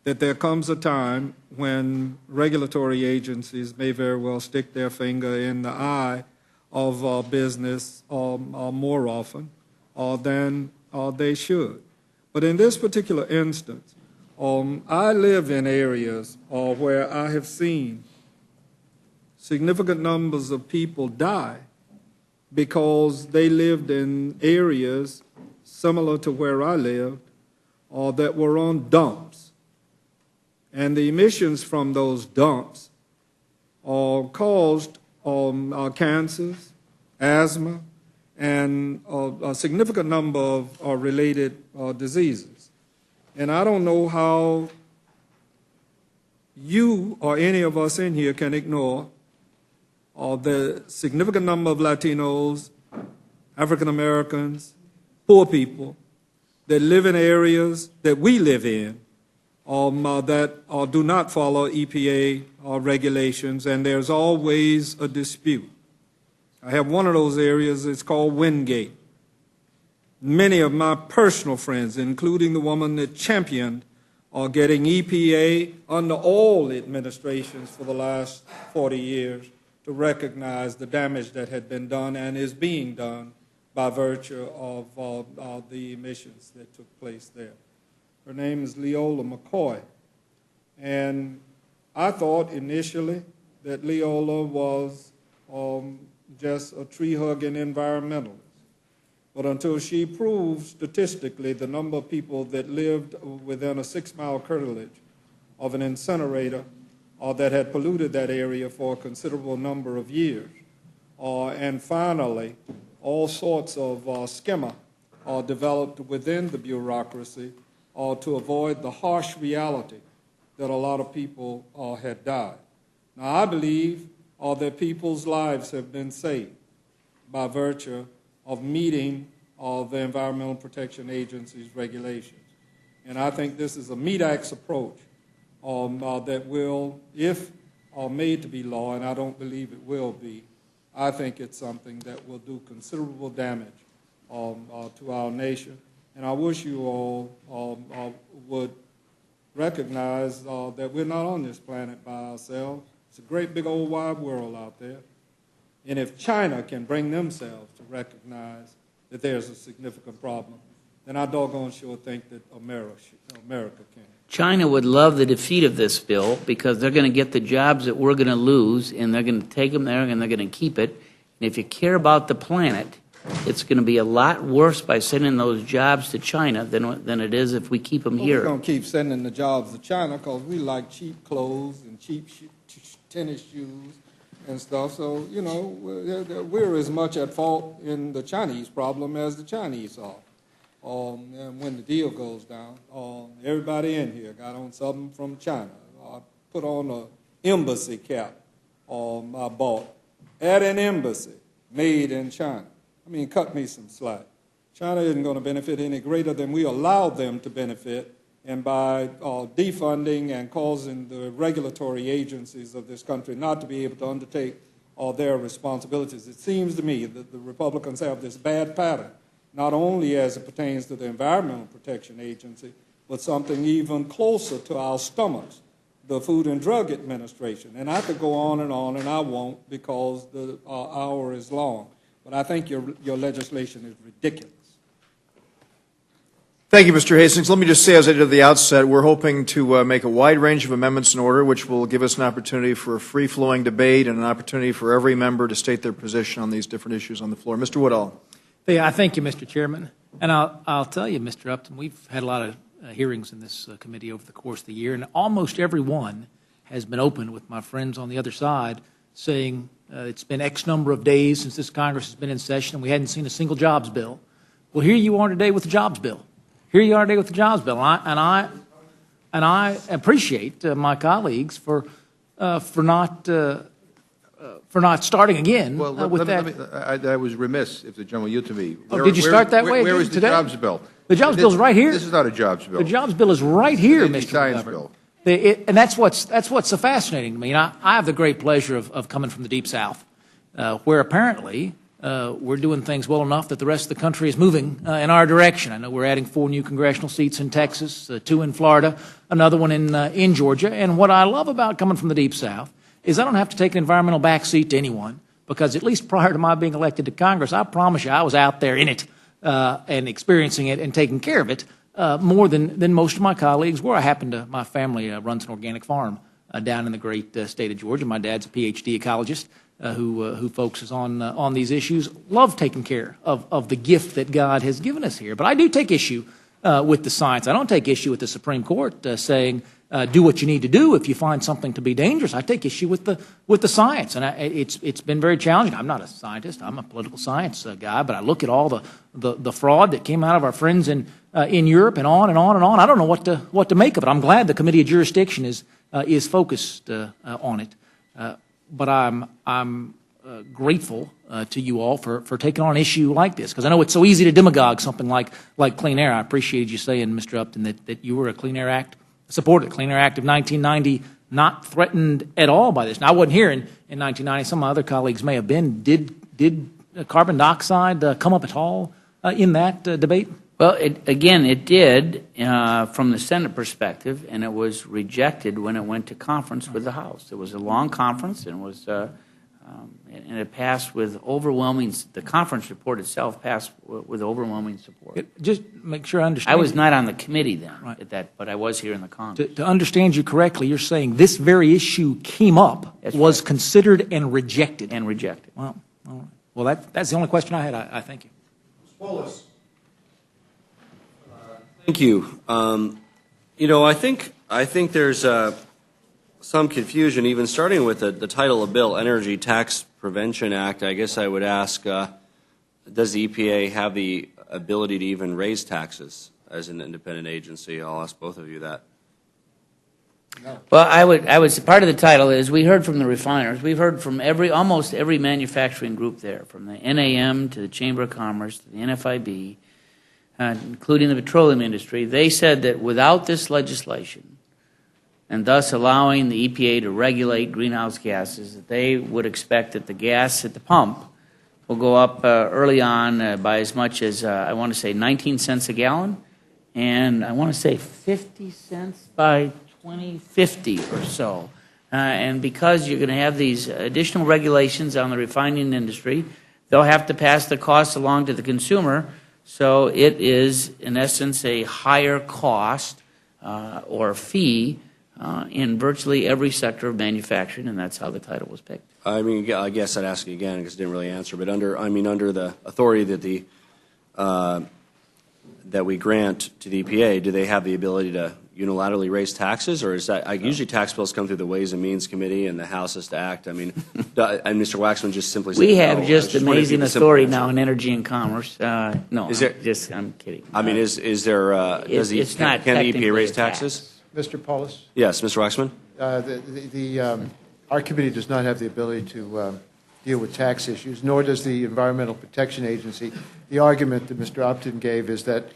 that there comes a time when regulatory agencies may very well stick their finger in the eye of business more often than they should. But in this particular instance, I live in areas where I have seen significant numbers of people die because they lived in areas similar to where I lived that were on dumps. And the emissions from those dumps caused cancers, asthma, and a significant number of related diseases. And I don't know how you or any of us in here can ignore the significant number of Latinos, African Americans, poor people that live in areas that we live in that do not follow EPA regulations, and there's always a dispute. I have one of those areas, it's called Wingate. Many of my personal friends, including the woman that championed getting EPA under all administrations for the last 40 years to recognize the damage that had been done and is being done by virtue of the emissions that took place there. Her name is Leola McCoy. And I thought initially that Leola was just a tree-hugging environmentalist. But until she proved statistically the number of people that lived within a 6-mile curtilage of an incinerator that had polluted that area for a considerable number of years. And finally, all sorts of schema developed within the bureaucracy to avoid the harsh reality that a lot of people had died. Now, I believe that people's lives have been saved by virtue of meeting the Environmental Protection Agency's regulations. And I think this is a meat-axe approach that will, if made to be law, and I don't believe it will be, I think it's something that will do considerable damage to our nation. And I wish you all would recognize that we're not on this planet by ourselves. It's a great big old wide world out there. And if China can bring themselves to recognize that there's a significant problem, then I doggone sure think that America can. China would love the defeat of this bill because they're going to get the jobs that we're going to lose, and they're going to take them there and they're going to keep it. And if you care about the planet, it's going to be a lot worse by sending those jobs to China than it is if we keep them here. We're going to keep sending the jobs to China because we like cheap clothes and cheap tennis shoes and stuff. So, you know, we're as much at fault in the Chinese problem as the Chinese are. And when the deal goes down, everybody in here got on something from China. I put on an embassy cap I bought at an embassy made in China. I mean, cut me some slack. China isn't going to benefit any greater than we allowed them to benefit, and by defunding and causing the regulatory agencies of this country not to be able to undertake their responsibilities. It seems to me that the Republicans have this bad pattern, not only as it pertains to the Environmental Protection Agency, but something even closer to our stomachs, the Food and Drug Administration. And I could go on, and I won't because the hour is long. But I think your legislation is ridiculous. Thank you, Mr. Hastings. Let me just say, as I did at the outset, we're hoping to make a wide range of amendments in order, which will give us an opportunity for a free-flowing debate and an opportunity for every member to state their position on these different issues on the floor. Mr. Woodall. I thank you, Mr. Chairman. And I'll tell you, Mr. Upton, we've had a lot of hearings in this committee over the course of the year, and almost every one has been open with my friends on the other side saying it's been X number of days since this Congress has been in session and we hadn't seen a single jobs bill. Well, here you are today with the jobs bill. Here you are today with the jobs bill. And I appreciate my colleagues for not starting again with that. I was remiss if the gentleman yielded to me. Did you start that way Where is today? the jobs bill? The jobs bill is right here. This is not a jobs bill. The jobs bill is right here, It's a Mr. science Governor. bill. And that's what's so fascinating to me. And I have the great pleasure of coming from the Deep South, where apparently we're doing things well enough that the rest of the country is moving in our direction. I know we're adding 4 new congressional seats in Texas, 2 in Florida, another one in Georgia. And what I love about coming from the Deep South is I don't have to take an environmental backseat to anyone, because at least prior to my being elected to Congress, I promise you I was out there in it and experiencing it and taking care of it. more than most of my colleagues, where I happen to, my family runs an organic farm down in the great state of Georgia. My dad's a PhD ecologist who focuses on these issues. Love taking care of the gift that God has given us here. But I do take issue with the science. I don't take issue with the Supreme Court saying, do what you need to do if you find something to be dangerous. I take issue with the science, and it's been very challenging. I'm not a scientist. I'm a political science guy, but I look at all the fraud that came out of our friends in Europe and on and on and on. I don't know what to make of it. I'm glad the Committee of Jurisdiction is focused on it, but I'm grateful to you all for taking on an issue like this, because I know it's so easy to demagogue something like clean air. I appreciated you saying, Mr. Upton, that you were a Clean Air Act supported, Clean Air Act of 1990, not threatened at all by this. Now, I wasn't here in 1990. Some of my other colleagues may have been. Did carbon dioxide come up at all in that debate? Well, it did from the Senate perspective, and it was rejected when it went to conference with the House. It was a long conference, and and it passed with overwhelming. The conference report itself passed with overwhelming support. Just make sure I understand. I was not on the committee then, but I was here in the Congress. To understand you correctly, you're saying this very issue came up, was considered and rejected. And rejected. Well, all right. Well, that's the only question I had. I thank you. Wallace. Thank you. I think there's some confusion, even starting with the title of the bill, Energy Tax Prevention Act. I guess I would ask, does the EPA have the ability to even raise taxes as an independent agency? I'll ask both of you that. No. Well, I would say part of the title is we heard from the refiners. We've heard from almost every manufacturing group there, from the NAM to the Chamber of Commerce to the NFIB, including the petroleum industry. They said that without this legislation, and thus allowing the EPA to regulate greenhouse gases, that they would expect that the gas at the pump will go up early on by as much as, I want to say, 19 cents a gallon, and I want to say 50 cents by 2050 or so. And because you're going to have these additional regulations on the refining industry, they'll have to pass the costs along to the consumer, so it is, in essence, a higher cost or fee in virtually every sector of manufacturing, and that's how the title was picked. I mean, I guess I'd ask you again because I didn't really answer. But under the authority that we grant to the EPA, do they have the ability to unilaterally raise taxes, or is that usually tax bills come through the Ways and Means Committee and the House has to act? I mean, and Mr. Waxman just simply said we have no. just amazing authority now in energy and commerce. No, I'm kidding. I mean, is there? Can the EPA raise taxes? Mr. Paulus? Yes, Mr. Waxman? Our committee does not have the ability to deal with tax issues, nor does the Environmental Protection Agency. The argument that Mr. Upton gave is that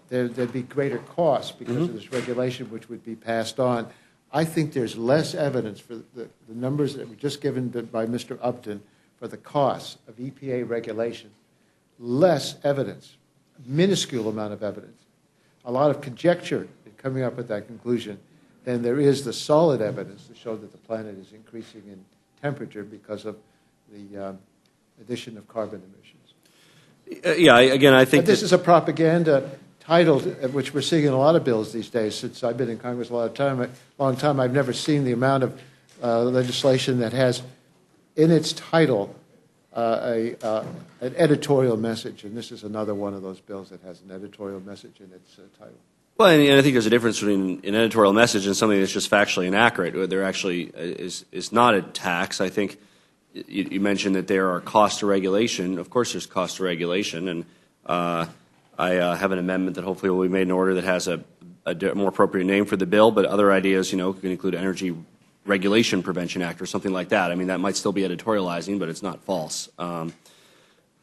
there'd be greater costs because of this regulation, which would be passed on. I think there's less evidence for the numbers that were just given by Mr. Upton for the costs of EPA regulation. Less evidence, minuscule amount of evidence, a lot of conjecture coming up with that conclusion, then there is the solid evidence to show that the planet is increasing in temperature because of the addition of carbon emissions. I think this is a propaganda title, which we're seeing in a lot of bills these days. Since I've been in Congress a long time, I've never seen the amount of legislation that has in its title an editorial message, and this is another one of those bills that has an editorial message in its title. Well, and I think there's a difference between an editorial message and something that's just factually inaccurate. There actually is not a tax. I think you mentioned that there are costs to regulation. Of course there's costs to regulation, and I have an amendment that hopefully will be made in order that has a more appropriate name for the bill, but other ideas, can include Energy Regulation Prevention Act or something like that. I mean, that might still be editorializing, but it's not false.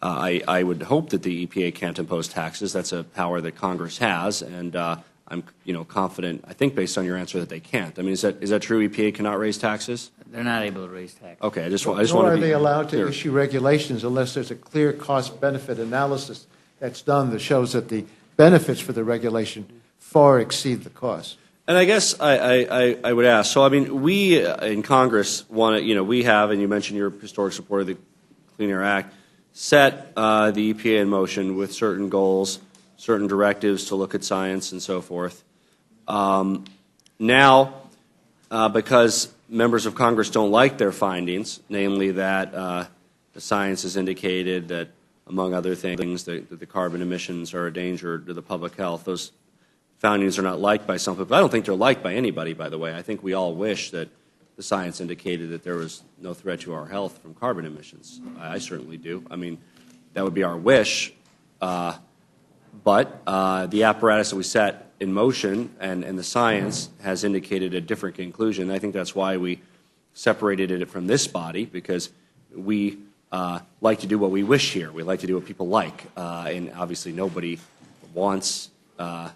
I would hope that the EPA can't impose taxes. That's a power that Congress has, and I'm confident, I think based on your answer, that they can't. I mean, is that true? EPA cannot raise taxes? They're not able to raise taxes. Okay, I just want to be Nor are they allowed clear. to issue regulations unless there's a clear cost-benefit analysis that's done that shows that the benefits for the regulation far exceed the costs. And I guess I would ask, so I mean, we in Congress want to, we have, and you mentioned your historic support of the Clean Air Act, set the EPA in motion with certain goals certain directives to look at science and so forth. Now, because members of Congress don't like their findings, namely that the science has indicated that, among other things, that the carbon emissions are a danger to the public health, those findings are not liked by some people. I don't think they're liked by anybody, by the way. I think we all wish that the science indicated that there was no threat to our health from carbon emissions. I certainly do. I mean, that would be our wish. But the apparatus that we set in motion and the science has indicated a different conclusion. I think that's why we separated it from this body, because we like to do what we wish here. We like to do what people like. And obviously nobody wants our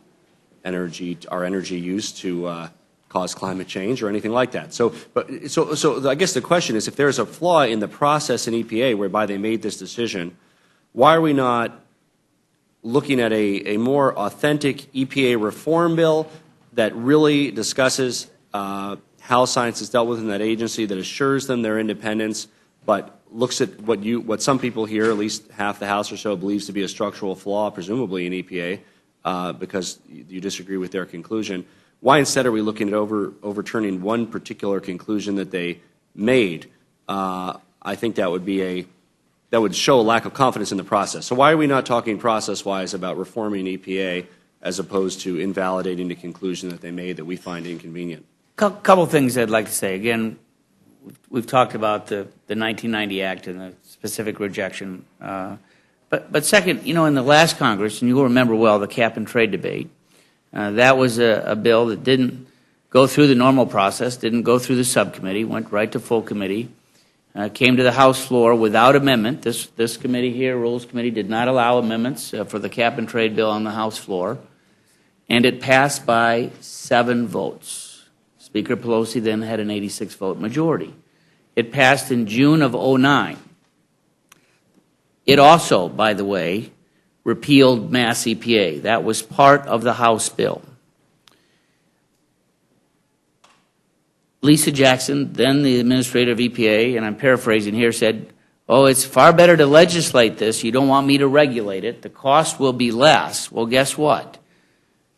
energy use to cause climate change or anything like that. So I guess the question is, if there's a flaw in the process in EPA whereby they made this decision, why are we not looking at a more authentic EPA reform bill that really discusses how science is dealt with in that agency, that assures them their independence, but looks at what some people here, at least half the House or so, believes to be a structural flaw, presumably in EPA, because you disagree with their conclusion. Why instead are we looking at overturning one particular conclusion that they made? I think that would show a lack of confidence in the process. So why are we not talking process-wise about reforming EPA as opposed to invalidating the conclusion that they made that we find inconvenient? Couple things I'd like to say. Again, we've talked about the 1990 Act and the specific rejection. But second, in the last Congress, and you'll remember well the cap-and-trade debate, that was a bill that didn't go through the normal process, didn't go through the subcommittee, went right to full committee, came to the House floor without amendment. This committee here, Rules Committee, did not allow amendments for the cap-and-trade bill on the House floor, and it passed by 7 votes. Speaker Pelosi then had an 86-vote majority. It passed in June of 2009. It also, by the way, repealed mass EPA. That was part of the House bill. Lisa Jackson, then the administrator of EPA, and I'm paraphrasing here, said, "Oh, it's far better to legislate this. You don't want me to regulate it. The cost will be less." Well, guess what?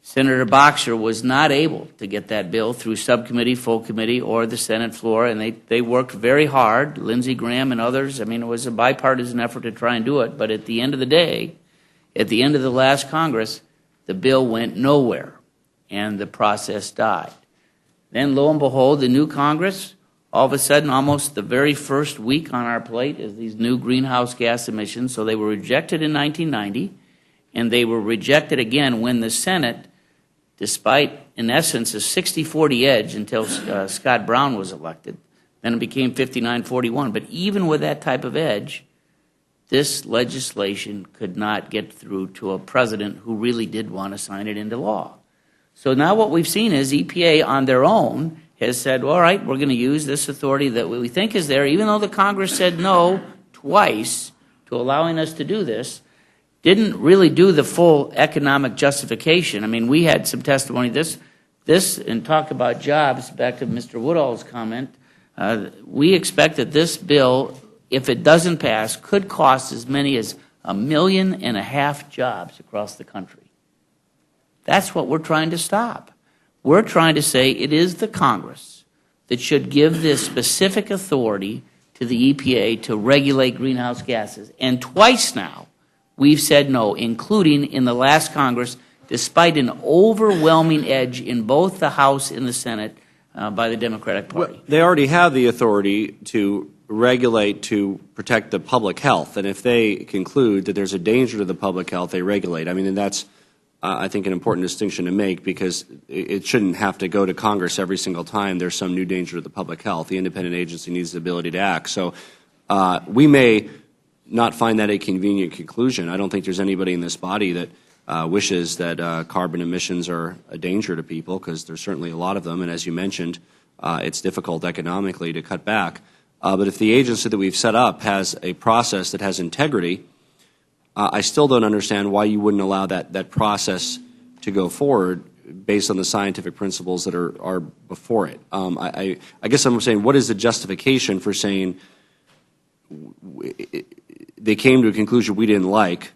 Senator Boxer was not able to get that bill through subcommittee, full committee, or the Senate floor, and they worked very hard, Lindsey Graham and others. I mean, it was a bipartisan effort to try and do it, but at the end of the day, at the end of the last Congress, the bill went nowhere, and the process died. Then, lo and behold, the new Congress, all of a sudden, almost the very first week on our plate is these new greenhouse gas emissions. So they were rejected in 1990, and they were rejected again when the Senate, despite, in essence, a 60-40 edge until Scott Brown was elected. Then it became 59-41. But even with that type of edge, this legislation could not get through to a president who really did want to sign it into law. So now what we've seen is EPA on their own has said, all right, we're going to use this authority that we think is there, even though the Congress said no twice to allowing us to do this, didn't really do the full economic justification. I mean, we had some testimony. This and talk about jobs, back to Mr. Woodall's comment, we expect that this bill, if it doesn't pass, could cost as many as 1.5 million jobs across the country. That's what we're trying to stop. We're trying to say it is the Congress that should give this specific authority to the EPA to regulate greenhouse gases. And twice now, we've said no, including in the last Congress, despite an overwhelming edge in both the House and the Senate by the Democratic Party. Well, they already have the authority to regulate to protect the public health, and if they conclude that there's a danger to the public health, they regulate. I mean, and that's, I think, an important distinction to make, because it shouldn't have to go to Congress every single time there's some new danger to the public health. The independent agency needs the ability to act. So we may not find that a convenient conclusion. I don't think there's anybody in this body that wishes that carbon emissions are a danger to people, because there's certainly a lot of them, and as you mentioned, it's difficult economically to cut back. But if the agency that we've set up has a process that has integrity, I still don't understand why you wouldn't allow that process to go forward based on the scientific principles that are before it. I guess I'm saying, what is the justification for saying they came to a conclusion we didn't like,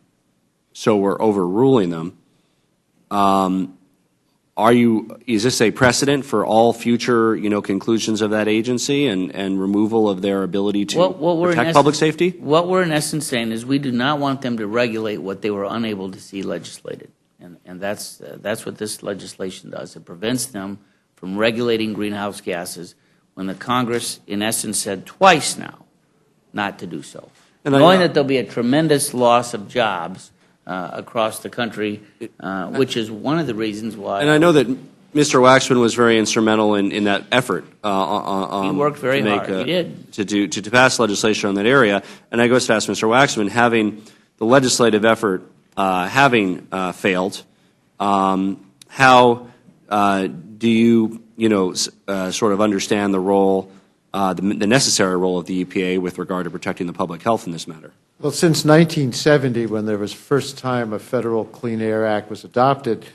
so we're overruling them. Is this a precedent for all future, conclusions of that agency and removal of their ability to protect public safety? What we're in essence saying is we do not want them to regulate what they were unable to see legislated. And that's what this legislation does. It prevents them from regulating greenhouse gases when the Congress, in essence, said twice now not to do so. And knowing that there'll be a tremendous loss of jobs across the country, which is one of the reasons why. And I know that Mr. Waxman was very instrumental in that effort. He worked very hard. He did. To pass legislation on that area. And I goes to ask Mr. Waxman, having the legislative effort having failed, how do you, sort of understand the role, the necessary role of the EPA with regard to protecting the public health in this matter? Well, since 1970, when there was first time a Federal Clean Air Act was adopted,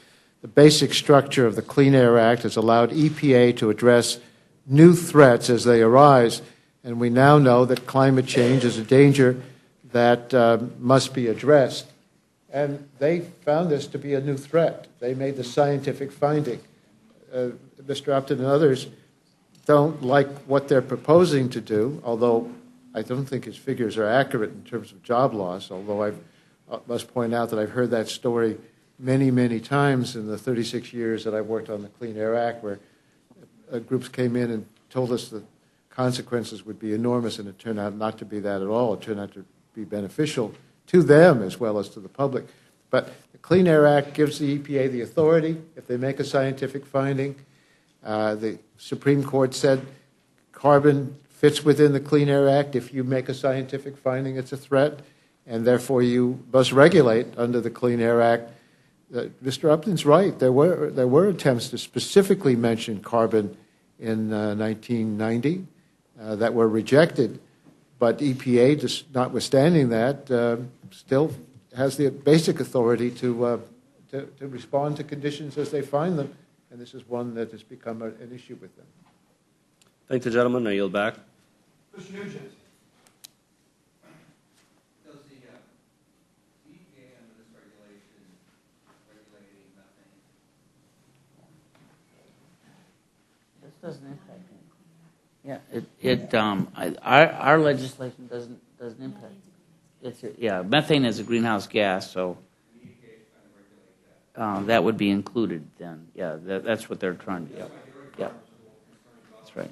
the basic structure of the Clean Air Act has allowed EPA to address new threats as they arise, and we now know that climate change is a danger that must be addressed. And they found this to be a new threat. They made the scientific finding. Mr. Upton and others don't like what they're proposing to do, although I don't think his figures are accurate in terms of job loss, although I must point out that I've heard that story many, many times in the 36 years that I've worked on the Clean Air Act, where groups came in and told us the consequences would be enormous, and it turned out not to be that at all. It turned out to be beneficial to them as well as to the public. But the Clean Air Act gives the EPA the authority if they make a scientific finding. The Supreme Court said carbon fits within the Clean Air Act. If you make a scientific finding, it's a threat, and therefore you must regulate under the Clean Air Act. Mr. Upton's right. There were attempts to specifically mention carbon in 1990 that were rejected, but EPA, just notwithstanding that, still has the basic authority to respond to conditions as they find them, and this is one that has become an issue with them. Thank the gentleman. I yield back. Mr. Nugent. Does the EPA under this regulation regulating methane? This doesn't impact it. Yeah, our legislation doesn't impact. Methane is a greenhouse gas, so that would be included then. Yeah, that's what they're trying to do. Yeah, that's right.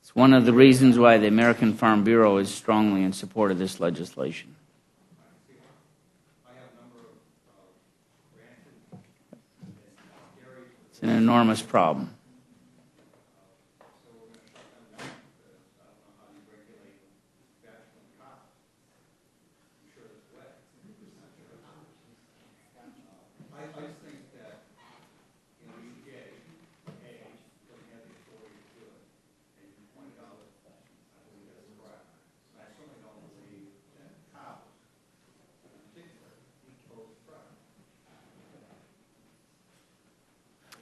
It's one of the reasons why the American Farm Bureau is strongly in support of this legislation. It's an enormous problem.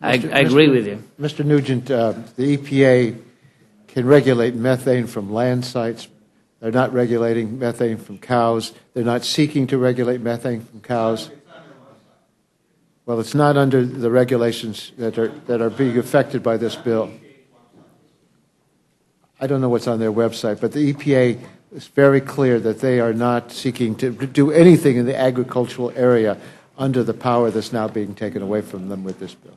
I agree with you. Mr. Nugent, the EPA can regulate methane from land sites. They're not regulating methane from cows. They're not seeking to regulate methane from cows. Well, it's not under the regulations that are being affected by this bill. I don't know what's on their website, but the EPA is very clear that they are not seeking to do anything in the agricultural area under the power that's now being taken away from them with this bill.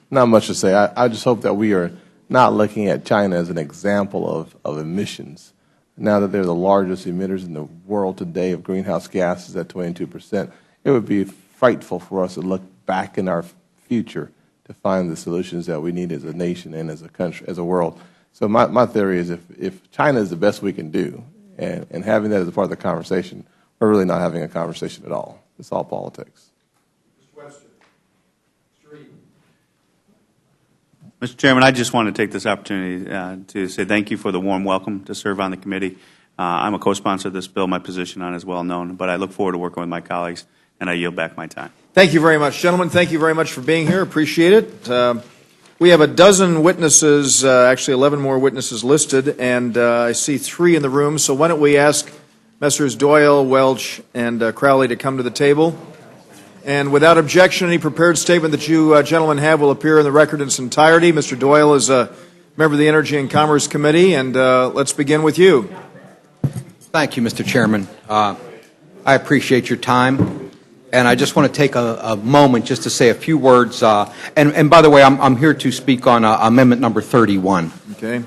Not much to say. I just hope that we are not looking at China as an example of emissions. Now that they're the largest emitters in the world today of greenhouse gases at 22%, it would be frightful for us to look back in our future to find the solutions that we need as a nation and as a country, as a world. So my theory is if China is the best we can do, and having that as a part of the conversation, we're really not having a conversation at all. It's all politics. Mr. Webster. Mr. Eaton. Mr. Chairman, I just want to take this opportunity to say thank you for the warm welcome to serve on the committee. I'm a co-sponsor of this bill. My position on it is well known, but I look forward to working with my colleagues, and I yield back my time. Thank you very much, gentlemen. Thank you very much for being here. Appreciate it. We have a dozen witnesses, actually 11 more witnesses listed, and I see 3 in the room. So why don't we ask Messrs. Doyle, Welch, and Crowley to come to the table. And without objection, any prepared statement that you gentlemen have will appear in the record in its entirety. Mr. Doyle is a member of the Energy and Commerce Committee, and let's begin with you. Thank you, Mr. Chairman. I appreciate your time, and I just want to take a moment just to say a few words. And by the way, I'm here to speak on Amendment number 31. Okay.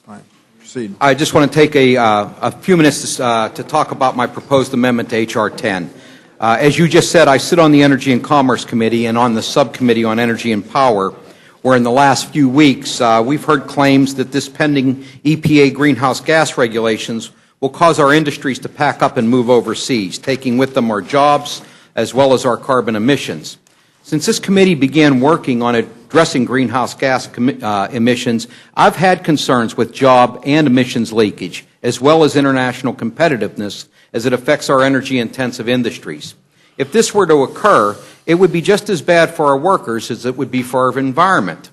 Fine. Proceed. I just want to take a few minutes to talk about my proposed amendment to H.R. 10. As you just said, I sit on the Energy and Commerce Committee and on the Subcommittee on Energy and Power, where in the last few weeks we've heard claims that this pending EPA greenhouse gas regulations will cause our industries to pack up and move overseas, taking with them our jobs as well as our carbon emissions. Since this committee began working on addressing greenhouse gas emissions, I've had concerns with job and emissions leakage, as well as international competitiveness as it affects our energy-intensive industries. If this were to occur, it would be just as bad for our workers as it would be for our environment.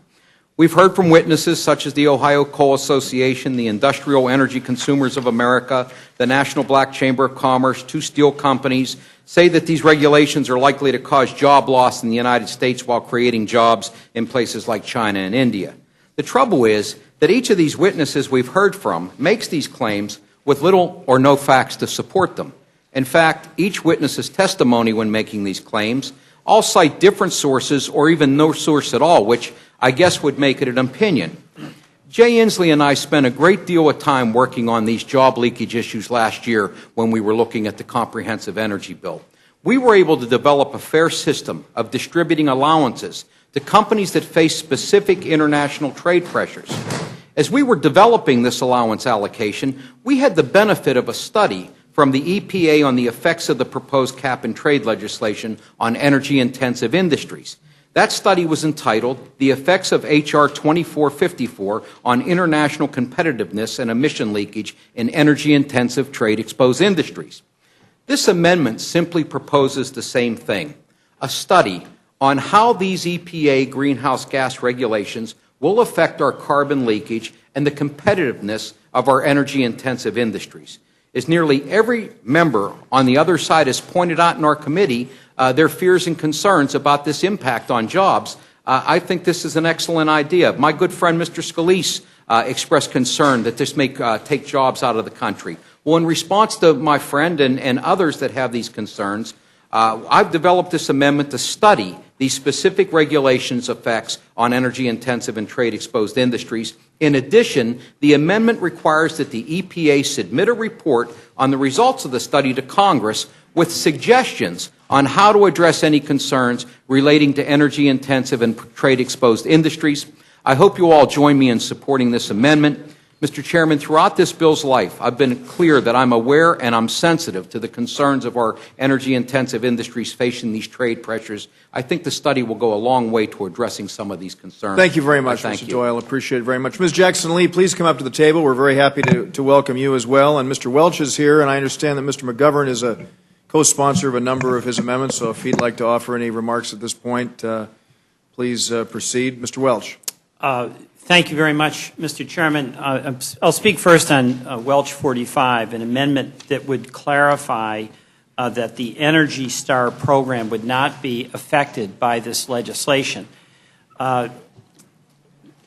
We've heard from witnesses such as the Ohio Coal Association, the Industrial Energy Consumers of America, the National Black Chamber of Commerce, 2 steel companies, say that these regulations are likely to cause job loss in the United States while creating jobs in places like China and India. The trouble is that each of these witnesses we've heard from makes these claims with little or no facts to support them. In fact, each witness's testimony when making these claims all cite different sources or even no source at all, which I guess would make it an opinion. Jay Inslee and I spent a great deal of time working on these job leakage issues last year when we were looking at the comprehensive energy bill. We were able to develop a fair system of distributing allowances to companies that face specific international trade pressures. As we were developing this allowance allocation, we had the benefit of a study from the EPA on the effects of the proposed cap-and-trade legislation on energy-intensive industries. That study was entitled, The Effects of H.R. 2454 on International Competitiveness and Emission Leakage in Energy-Intensive Trade-Exposed Industries. This amendment simply proposes the same thing, a study on how these EPA greenhouse gas regulations will affect our carbon leakage and the competitiveness of our energy-intensive industries. As nearly every member on the other side has pointed out in our committee their fears and concerns about this impact on jobs, I think this is an excellent idea. My good friend Mr. Scalise expressed concern that this may take jobs out of the country. Well, in response to my friend and others that have these concerns, I've developed this amendment to study these specific regulations' effects on energy-intensive and trade-exposed industries. In addition, the amendment requires that the EPA submit a report on the results of the study to Congress with suggestions on how to address any concerns relating to energy-intensive and trade-exposed industries. I hope you all join me in supporting this amendment. Mr. Chairman, throughout this bill's life, I've been clear that I'm aware and I'm sensitive to the concerns of our energy-intensive industries facing these trade pressures. I think the study will go a long way to addressing some of these concerns. Thank you very much, Mr. Doyle. Appreciate it very much. Ms. Jackson-Lee, please come up to the table. We're very happy to welcome you as well. And Mr. Welch is here, and I understand that Mr. McGovern is a co-sponsor of a number of his amendments, so if he'd like to offer any remarks at this point, please proceed. Mr. Welch. Thank you very much, Mr. Chairman. I'll speak first on Welch 45, an amendment that would clarify that the Energy Star program would not be affected by this legislation. You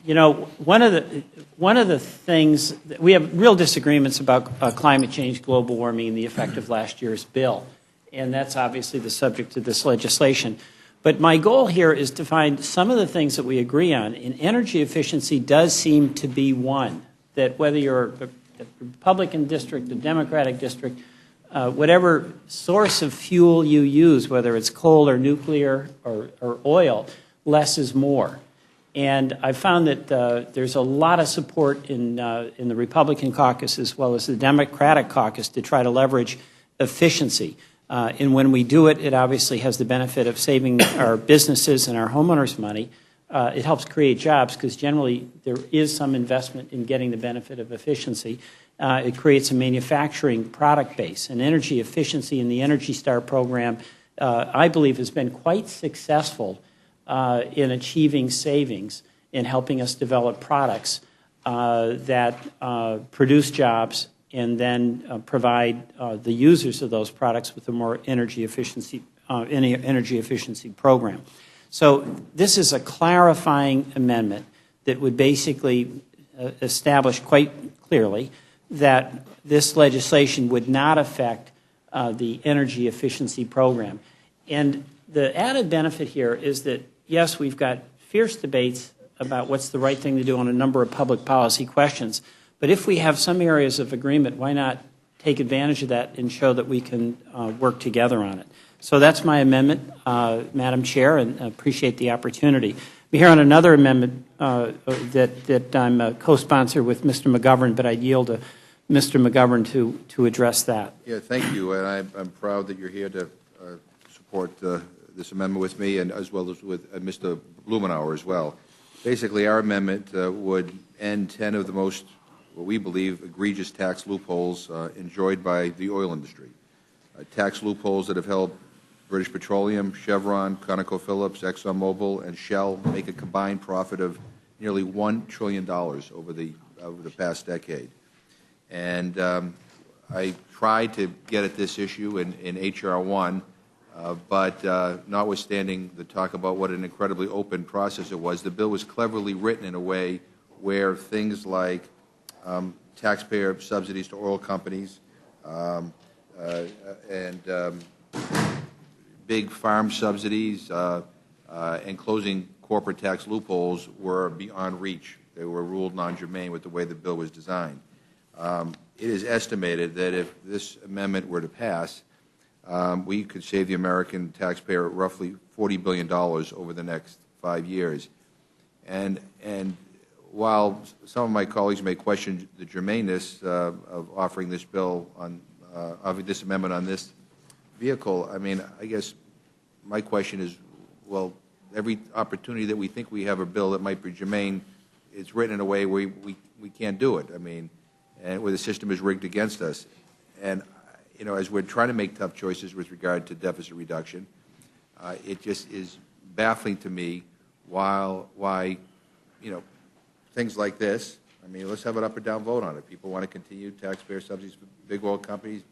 know, one of the things that we have real disagreements about climate change, global warming, and the effect of last year's bill, and that's obviously the subject of this legislation. But my goal here is to find some of the things that we agree on, and energy efficiency does seem to be one, that whether you're a Republican district, a Democratic district, whatever source of fuel you use, whether it's coal or nuclear or oil, less is more. And I found that there's a lot of support in the Republican caucus as well as the Democratic caucus to try to leverage efficiency. And when we do it, it obviously has the benefit of saving our businesses and our homeowners money. it helps create jobs because generally there is some investment in getting the benefit of efficiency. It creates a manufacturing product base. And energy efficiency in the Energy Star program, I believe, has been quite successful in achieving savings in helping us develop products that produce jobs and then provide the users of those products with a more energy efficiency program. So this is a clarifying amendment that would basically establish quite clearly that this legislation would not affect the energy efficiency program. And the added benefit here is that, yes, we've got fierce debates about what's the right thing to do on a number of public policy questions. But if we have some areas of agreement, why not take advantage of that and show that we can work together on it? So that's my amendment, Madam Chair, and I appreciate the opportunity. We're here on another amendment that I'm a co-sponsor with Mr. McGovern, but I'd yield to Mr. McGovern to address that. Yeah, thank you, and I'm proud that you're here to support this amendment with me, and as well as with Mr. Blumenauer as well. Basically, our amendment would end 10 of the most, what we believe, egregious tax loopholes enjoyed by the oil industry. Tax loopholes that have held British Petroleum, Chevron, ConocoPhillips, ExxonMobil, and Shell make a combined profit of nearly $1 trillion over the past decade. And I tried to get at this issue in H.R. 1, but notwithstanding the talk about what an incredibly open process it was, the bill was cleverly written in a way where things like taxpayer subsidies to oil companies and big farm subsidies and closing corporate tax loopholes were beyond reach. They were ruled non-germane with the way the bill was designed. It is estimated that if this amendment were to pass, we could save the American taxpayer roughly $40 billion over the next 5 years. And while some of my colleagues may question the germaneness of offering this bill on this amendment on this vehicle, I mean, I guess my question is, well, every opportunity that we think we have a bill that might be germane, it's written in a way where we can't do it. I mean, and where the system is rigged against us. And, you know, as we're trying to make tough choices with regard to deficit reduction, it just is baffling to me why, you know, things like this, I mean, let's have an up or down vote on it. People want to continue taxpayer subsidies for big oil companies,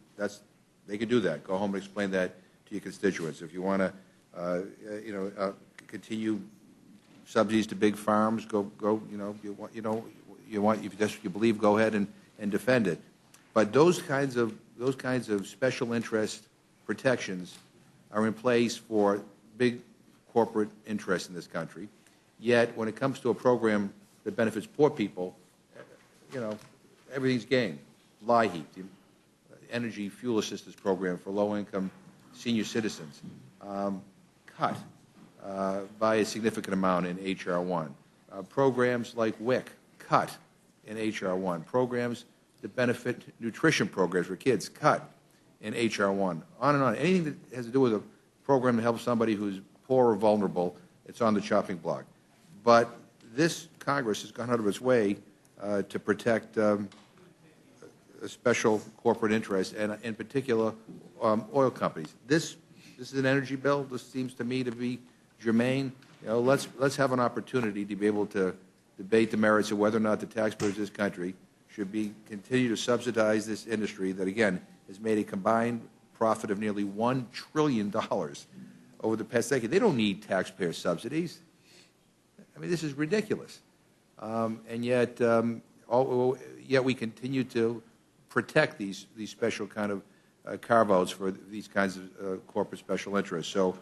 they can do that. Go home and explain that to your constituents. If you want to, continue subsidies to big farms, go. If that's what you believe, go ahead and defend it. But those kinds of special interest protections are in place for big corporate interests in this country. Yet, when it comes to a program that benefits poor people, you know, everything's game. LIHEAP, the Energy Fuel Assistance Program for low-income senior citizens, cut by a significant amount in H.R. 1. Programs like WIC, cut in H.R. 1. Programs that benefit nutrition programs for kids, cut in H.R. 1. On and on. Anything that has to do with a program that helps somebody who's poor or vulnerable, it's on the chopping block. But this Congress has gone out of its way to protect a special corporate interest, and in particular, oil companies. This is an energy bill. This seems to me to be germane. You know, let's have an opportunity to be able to debate the merits of whether or not the taxpayers of this country should continue to subsidize this industry that, again, has made a combined profit of nearly $1 trillion over the past decade. They don't need taxpayer subsidies. I mean, this is ridiculous. And yet we continue to protect these special kind of carve-outs for these kinds of corporate special interests. So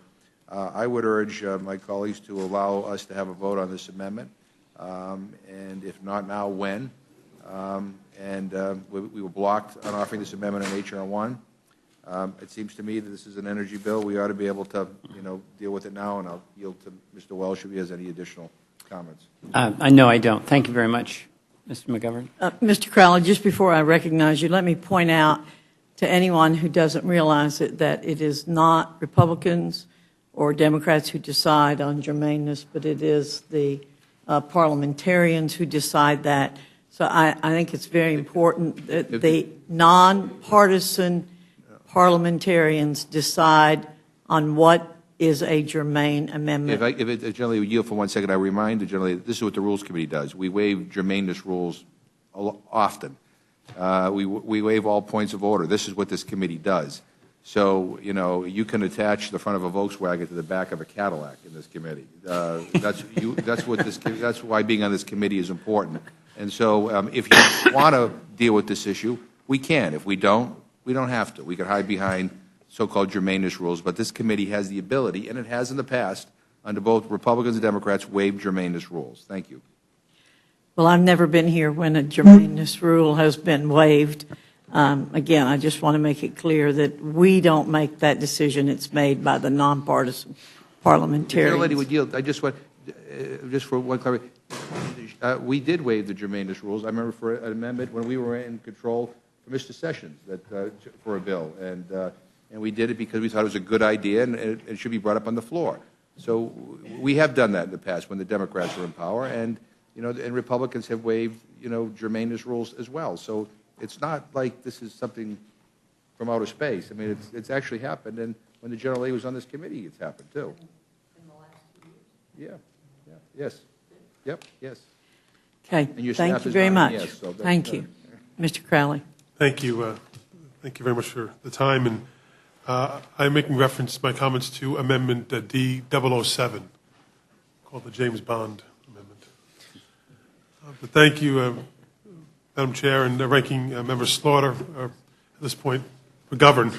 I would urge my colleagues to allow us to have a vote on this amendment, and if not now, when? We were blocked on offering this amendment on H.R. 1. It seems to me that this is an energy bill. We ought to be able to, deal with it now, and I'll yield to Mr. Welsh if he has any additional comments. No, I don't. Thank you very much, Mr. McGovern. Mr. Crowley, just before I recognize you, let me point out to anyone who doesn't realize it that it is not Republicans or Democrats who decide on germaneness, but it is the parliamentarians who decide that. So I think it's very important that the nonpartisan parliamentarians decide on what is a germane amendment. If it generally would yield for 1 second, I remind the generally this is what the Rules Committee does. We waive germaneness rules often. We waive all points of order. This is what this committee does. So, you know, you can attach the front of a Volkswagen to the back of a Cadillac in this committee. That's why being on this committee is important. And so if you want to deal with this issue, we can. If we don't have to. We could hide behind so-called germaneness rules, but this committee has the ability, and it has in the past, under both Republicans and Democrats, waived germaneness rules. Thank you. Well, I've never been here when a germaneness rule has been waived. Again, I just want to make it clear that we don't make that decision. It's made by the nonpartisan parliamentarians. If the lady would yield, I just want, just for one clarification, we did waive the germaneness rules. I remember for an amendment when we were in control for Mr. Sessions for a bill, and we did it because we thought it was a good idea and it should be brought up on the floor. So we have done that in the past when the Democrats were in power, and and Republicans have waived germaneness rules as well. So it's not like this is something from outer space. I mean, it's actually happened, and when the General Lee was on this committee, it's happened too. In the last 2 years? Yeah. Yes. Yep. Yes. Okay. Thank you very much. Yes, so thank you. Mr. Crowley. Thank you. Thank you very much for the time. And I'm making reference to my comments to Amendment D007, called the James Bond Amendment. But thank you, Madam Chair and Ranking Member Slaughter, at this point, McGovern,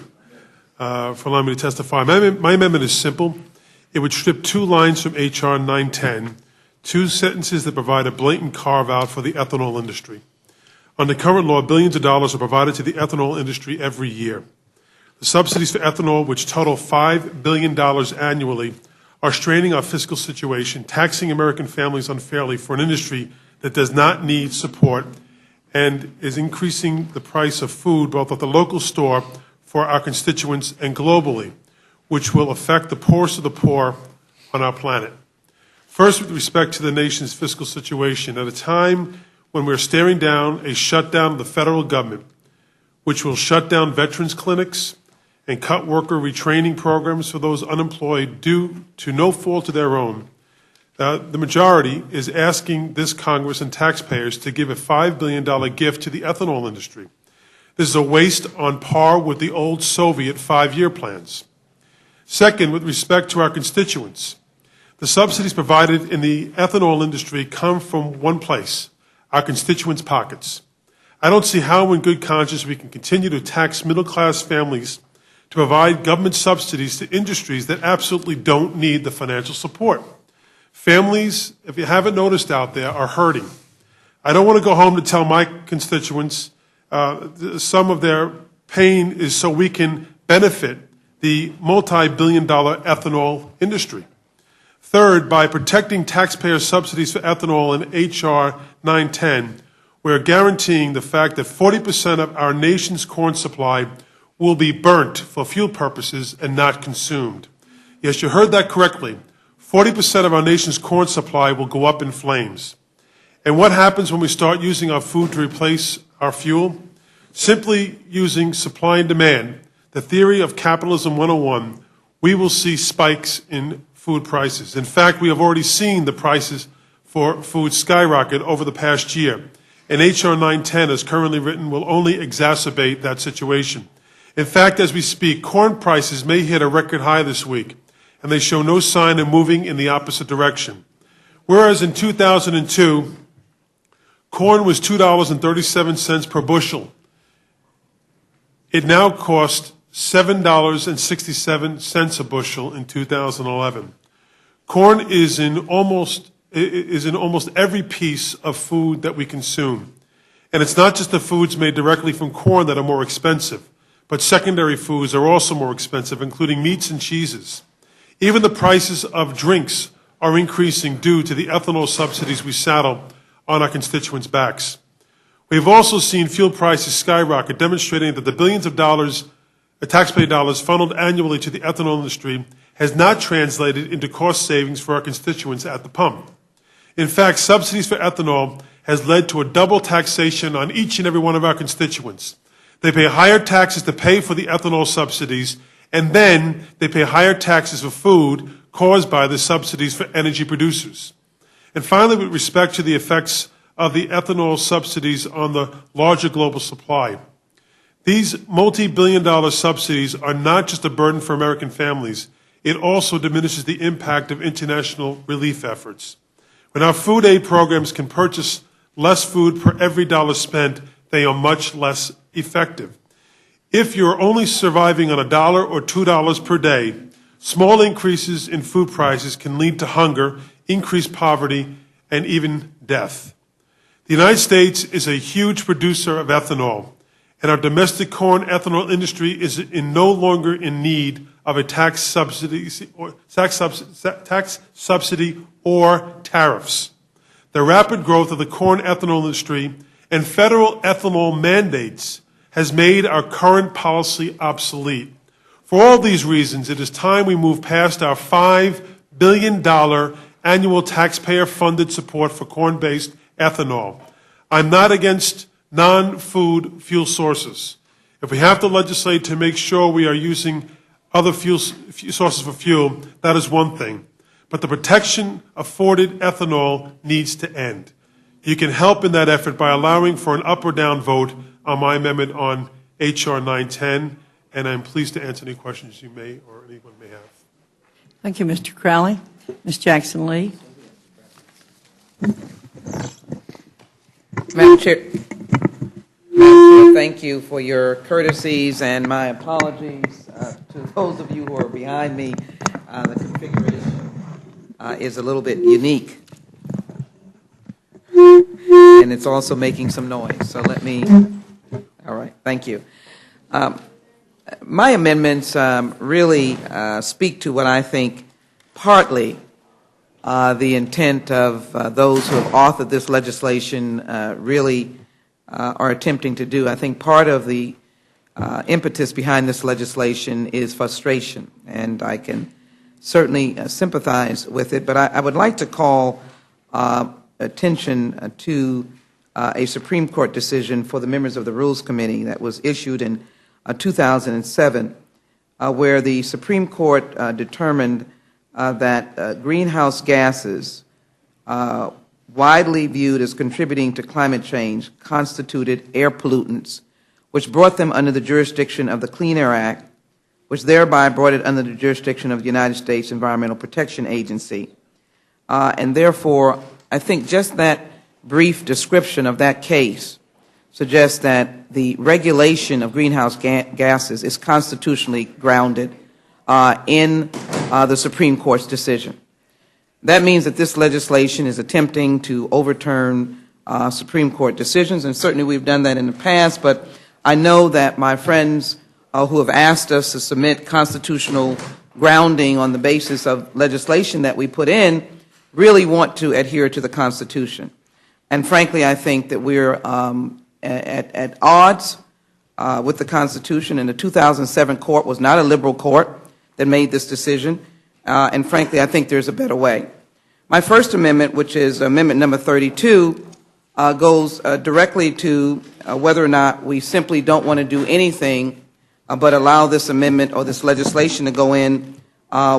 for allowing me to testify. My amendment is simple. It would strip 2 lines from H.R. 910, 2 sentences that provide a blatant carve-out for the ethanol industry. Under current law, billions of dollars are provided to the ethanol industry every year. The subsidies for ethanol, which total $5 billion annually, are straining our fiscal situation, taxing American families unfairly for an industry that does not need support and is increasing the price of food both at the local store for our constituents and globally, which will affect the poorest of the poor on our planet. First, with respect to the nation's fiscal situation, at a time when we're staring down a shutdown of the federal government, which will shut down veterans clinics and cut worker retraining programs for those unemployed due to no fault of their own, the majority is asking this Congress and taxpayers to give a $5 billion gift to the ethanol industry. This is a waste on par with the old Soviet 5-year plans. Second, with respect to our constituents, the subsidies provided in the ethanol industry come from one place, our constituents' pockets. I don't see how in good conscience we can continue to tax middle-class families to provide government subsidies to industries that absolutely don't need the financial support. Families, if you haven't noticed out there, are hurting. I don't want to go home to tell my constituents some of their pain is so we can benefit the multi-billion-dollar ethanol industry. Third, by protecting taxpayer subsidies for ethanol in H.R. 910, we're guaranteeing the fact that 40% of our nation's corn supply will be burnt for fuel purposes and not consumed. Yes, you heard that correctly. 40% of our nation's corn supply will go up in flames. And what happens when we start using our food to replace our fuel? Simply using supply and demand, the theory of capitalism 101, we will see spikes in food prices. In fact, we have already seen the prices for food skyrocket over the past year. And H.R. 910, as currently written, will only exacerbate that situation. In fact, as we speak, corn prices may hit a record high this week, and they show no sign of moving in the opposite direction. Whereas in 2002, corn was $2.37 per bushel. It now costs $7.67 a bushel in 2011. Corn is in almost every piece of food that we consume. And it's not just the foods made directly from corn that are more expensive, but secondary foods are also more expensive, including meats and cheeses. Even the prices of drinks are increasing due to the ethanol subsidies we saddle on our constituents' backs. We've also seen fuel prices skyrocket, demonstrating that the billions of dollars, taxpayer dollars funneled annually to the ethanol industry has not translated into cost savings for our constituents at the pump. In fact, subsidies for ethanol has led to a double taxation on each and every one of our constituents. They pay higher taxes to pay for the ethanol subsidies, and then they pay higher taxes for food caused by the subsidies for energy producers. And finally, with respect to the effects of the ethanol subsidies on the larger global supply, these multi-billion-dollar subsidies are not just a burden for American families. It also diminishes the impact of international relief efforts. When our food aid programs can purchase less food per every dollar spent, they are much less effective. If you're only surviving on $1 or $2 per day, small increases in food prices can lead to hunger, increased poverty, and even death. The United States is a huge producer of ethanol, and our domestic corn ethanol industry is no longer in need of a tax subsidy or tariffs. The rapid growth of the corn ethanol industry and federal ethanol mandates has made our current policy obsolete. For all these reasons, it is time we move past our $5 billion annual taxpayer-funded support for corn-based ethanol. I'm not against non-food fuel sources. If we have to legislate to make sure we are using other sources for fuel, that is one thing. But the protection afforded ethanol needs to end. You can help in that effort by allowing for an up or down vote on my amendment on H.R. 910, and I'm pleased to answer any questions you may or anyone may have. Thank you, Mr. Crowley. Ms. Jackson-Lee. Madam Chair, thank you for your courtesies and my apologies to those of you who are behind me. The configuration is a little bit unique, and it's also making some noise. So let me, all right, thank you. My amendments really speak to what I think partly the intent of those who have authored this legislation really are attempting to do. I think part of the impetus behind this legislation is frustration, and I can certainly sympathize with it, but I would like to call attention to a Supreme Court decision for the members of the Rules Committee that was issued in 2007, where the Supreme Court determined that greenhouse gases, widely viewed as contributing to climate change, constituted air pollutants, which brought them under the jurisdiction of the Clean Air Act, which thereby brought it under the jurisdiction of the United States Environmental Protection Agency. And therefore, I think just that brief description of that case suggests that the regulation of greenhouse gases is constitutionally grounded in the Supreme Court's decision. That means that this legislation is attempting to overturn Supreme Court decisions, and certainly we've done that in the past, but I know that my friends who have asked us to submit constitutional grounding on the basis of legislation that we put in really want to adhere to the Constitution. And frankly, I think that we're at odds with the Constitution, and the 2007 court was not a liberal court that made this decision, and frankly, I think there's a better way. My first amendment, which is amendment number 32, goes directly to whether or not we simply don't want to do anything but allow this amendment or this legislation to go in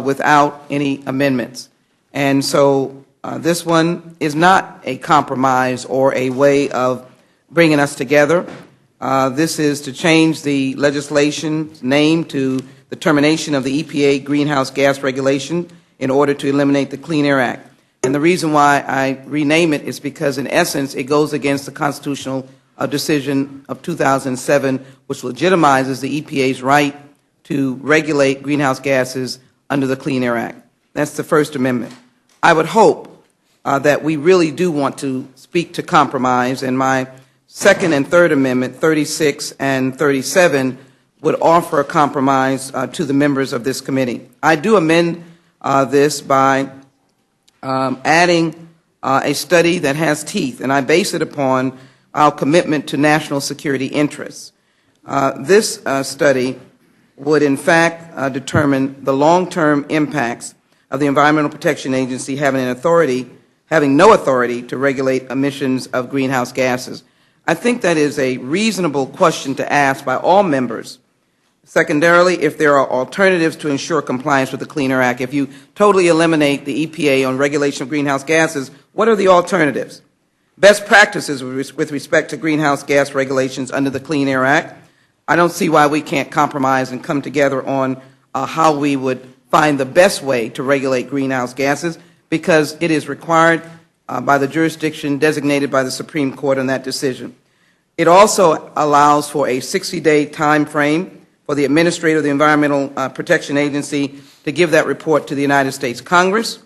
without any amendments. And so this one is not a compromise or a way of bringing us together. This is to change the legislation's name to the termination of the EPA greenhouse gas regulation in order to eliminate the Clean Air Act. And the reason why I rename it is because, in essence, it goes against the constitutional decision of 2007, which legitimizes the EPA's right to regulate greenhouse gases under the Clean Air Act. That's the First Amendment. I would hope that we really do want to speak to compromise, and my Second and Third Amendment, 36 and 37, would offer a compromise to the members of this committee. I do amend this by adding a study that has teeth, and I base it upon our commitment to national security interests. This study would in fact determine the long-term impacts of the Environmental Protection Agency having no authority to regulate emissions of greenhouse gases. I think that is a reasonable question to ask by all members. Secondarily, if there are alternatives to ensure compliance with the Clean Air Act, if you totally eliminate the EPA on regulation of greenhouse gases, what are the alternatives? Best practices with respect to greenhouse gas regulations under the Clean Air Act. I don't see why we can't compromise and come together on how we would find the best way to regulate greenhouse gases, because it is required by the jurisdiction designated by the Supreme Court in that decision. It also allows for a 60-day time frame for the administrator of the Environmental Protection Agency to give that report to the United States Congress.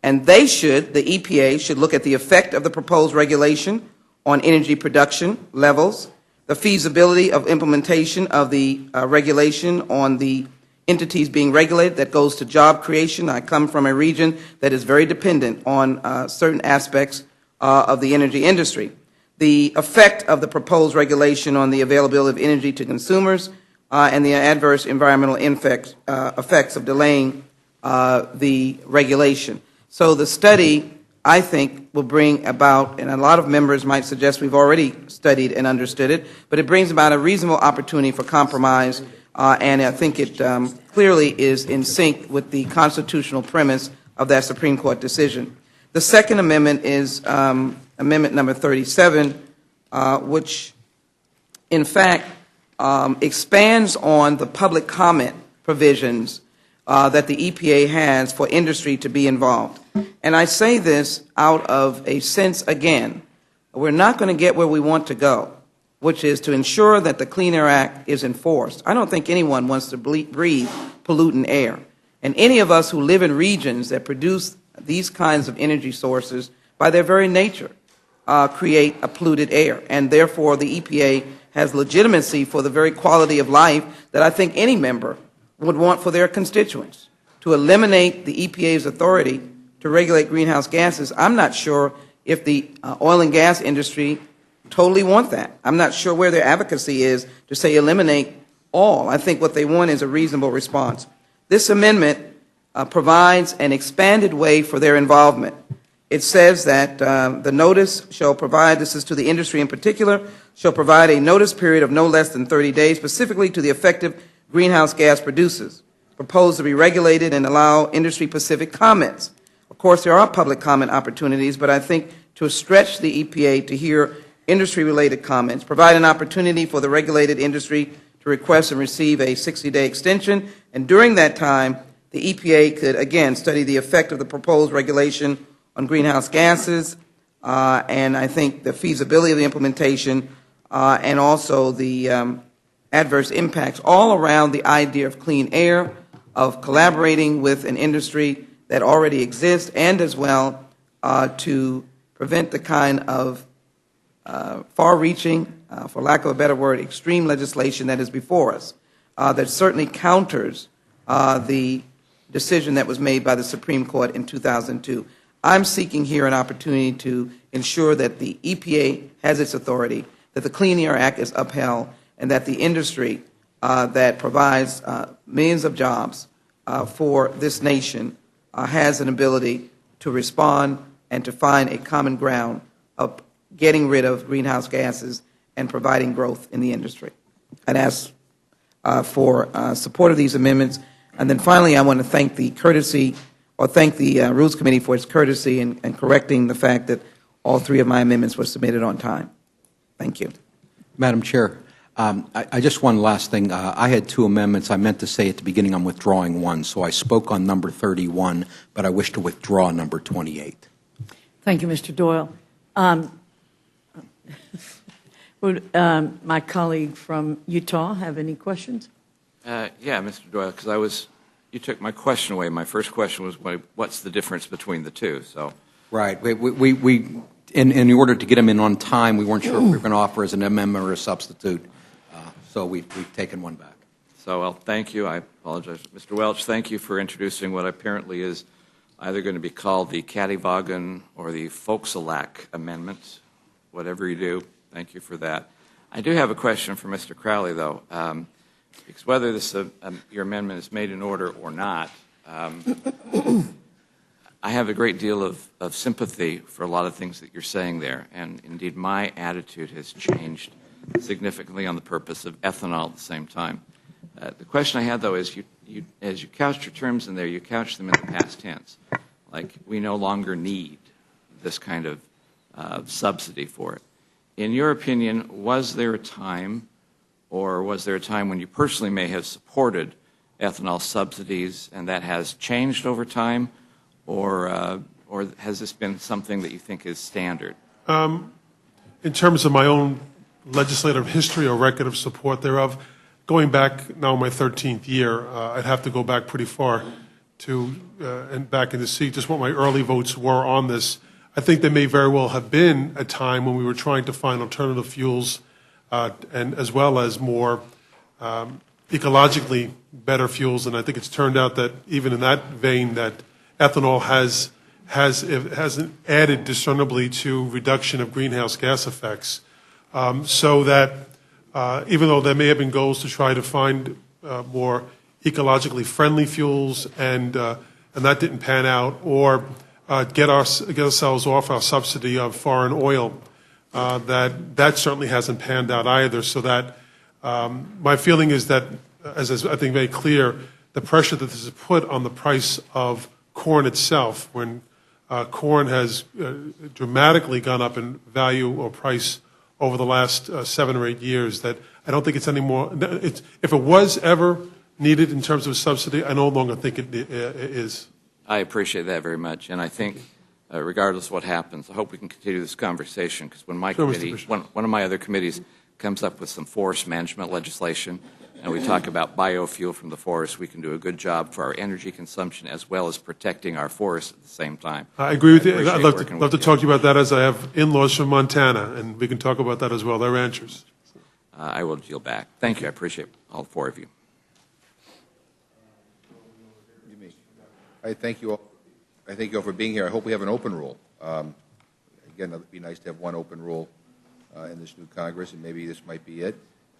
And the EPA should look at the effect of the proposed regulation on energy production levels, the feasibility of implementation of the regulation on the entities being regulated. That goes to job creation. I come from a region that is very dependent on certain aspects of the energy industry. The effect of the proposed regulation on the availability of energy to consumers, and the adverse environmental effects of delaying the regulation. So the study, I think, will bring about, and a lot of members might suggest we've already studied and understood it, but it brings about a reasonable opportunity for compromise, and I think it clearly is in sync with the constitutional premise of that Supreme Court decision. The second amendment is Amendment number 37, which, in fact, expands on the public comment provisions that the EPA has for industry to be involved. And I say this out of a sense, again, we're not going to get where we want to go, which is to ensure that the Clean Air Act is enforced. I don't think anyone wants to breathe pollutant air. And any of us who live in regions that produce these kinds of energy sources, by their very nature, create a polluted air. And therefore, the EPA has legitimacy for the very quality of life that I think any member would want for their constituents. To eliminate the EPA's authority to regulate greenhouse gases, I'm not sure if the oil and gas industry totally want that. I'm not sure where their advocacy is to say eliminate all. I think what they want is a reasonable response. This amendment provides an expanded way for their involvement. It says that the notice shall provide, this is to the industry in particular, shall provide a notice period of no less than 30 days, specifically to the effective greenhouse gas producers, proposed to be regulated and allow industry-specific comments. Of course, there are public comment opportunities, but I think to stretch the EPA to hear industry-related comments, provide an opportunity for the regulated industry to request and receive a 60-day extension, and during that time, the EPA could, again, study the effect of the proposed regulation on greenhouse gases, and I think the feasibility of the implementation, and also the adverse impacts all around the idea of clean air, of collaborating with an industry that already exists, and as well to prevent the kind of far-reaching, for lack of a better word, extreme legislation that is before us, that certainly counters the decision that was made by the Supreme Court in 2002. I'm seeking here an opportunity to ensure that the EPA has its authority, that the Clean Air Act is upheld, and that the industry that provides millions of jobs for this nation has an ability to respond and to find a common ground of getting rid of greenhouse gases and providing growth in the industry. I'd ask for support of these amendments. And then finally, I want to thank the Rules Committee for its courtesy in correcting the fact that all three of my amendments were submitted on time. Thank you. Madam Chair, I just one last thing. I had two amendments. I meant to say at the beginning I'm withdrawing one, so I spoke on number 31, but I wish to withdraw number 28. Thank you, Mr. Doyle. Would my colleague from Utah have any questions? Yeah, Mr. Doyle, because you took my question away. My first question was, what's the difference between the two? So, right. We in order to get them in on time, we weren't sure if we were going to offer as an amendment or a substitute, so we've taken one back. So, well, thank you. I apologize. Mr. Welch, thank you for introducing what apparently is either going to be called the Cattyvaughan or the Folkselack Amendment. Whatever you do, thank you for that. I do have a question for Mr. Crowley, though. Because whether your amendment is made in order or not, I have a great deal of sympathy for a lot of things that you're saying there, and indeed my attitude has changed significantly on the purpose of ethanol at the same time. The question I had, though, is as you couched your terms in there, you couched them in the past tense, like we no longer need this kind of subsidy for it. In your opinion, was there a time, or was there a time when you personally may have supported ethanol subsidies and that has changed over time, or has this been something that you think is standard? In terms of my own legislative history or record of support thereof, going back now my 13th year, I'd have to go back pretty far to and back in to see just what my early votes were on this. I think there may very well have been a time when we were trying to find alternative fuels and as well as more ecologically better fuels, and I think it's turned out that even in that vein that ethanol has added discernibly to reduction of greenhouse gas effects, so that even though there may have been goals to try to find more ecologically friendly fuels and that didn't pan out, or get ourselves off our subsidy of foreign oil, that certainly hasn't panned out either. So that my feeling is that, as is, I think, very clear, the pressure that this has put on the price of corn itself, when corn has dramatically gone up in value or price over the last 7 or 8 years, that I don't think it's anymore. If it was ever needed in terms of a subsidy, I no longer think it is. I appreciate that very much, and I think, regardless of what happens, I hope we can continue this conversation, because when my committee, one of my other committees, comes up with some forest management legislation, and we talk about biofuel from the forest, we can do a good job for our energy consumption as well as protecting our forests at the same time. I agree with you. I'd love to talk to you about that, as I have in-laws from Montana, and we can talk about that as well. They're ranchers. I will yield back. Thank you. I appreciate all 4 of you. I thank you all. I thank you all for being here. I hope we have an open rule. Again, it would be nice to have one open rule in this new Congress, and maybe this might be it.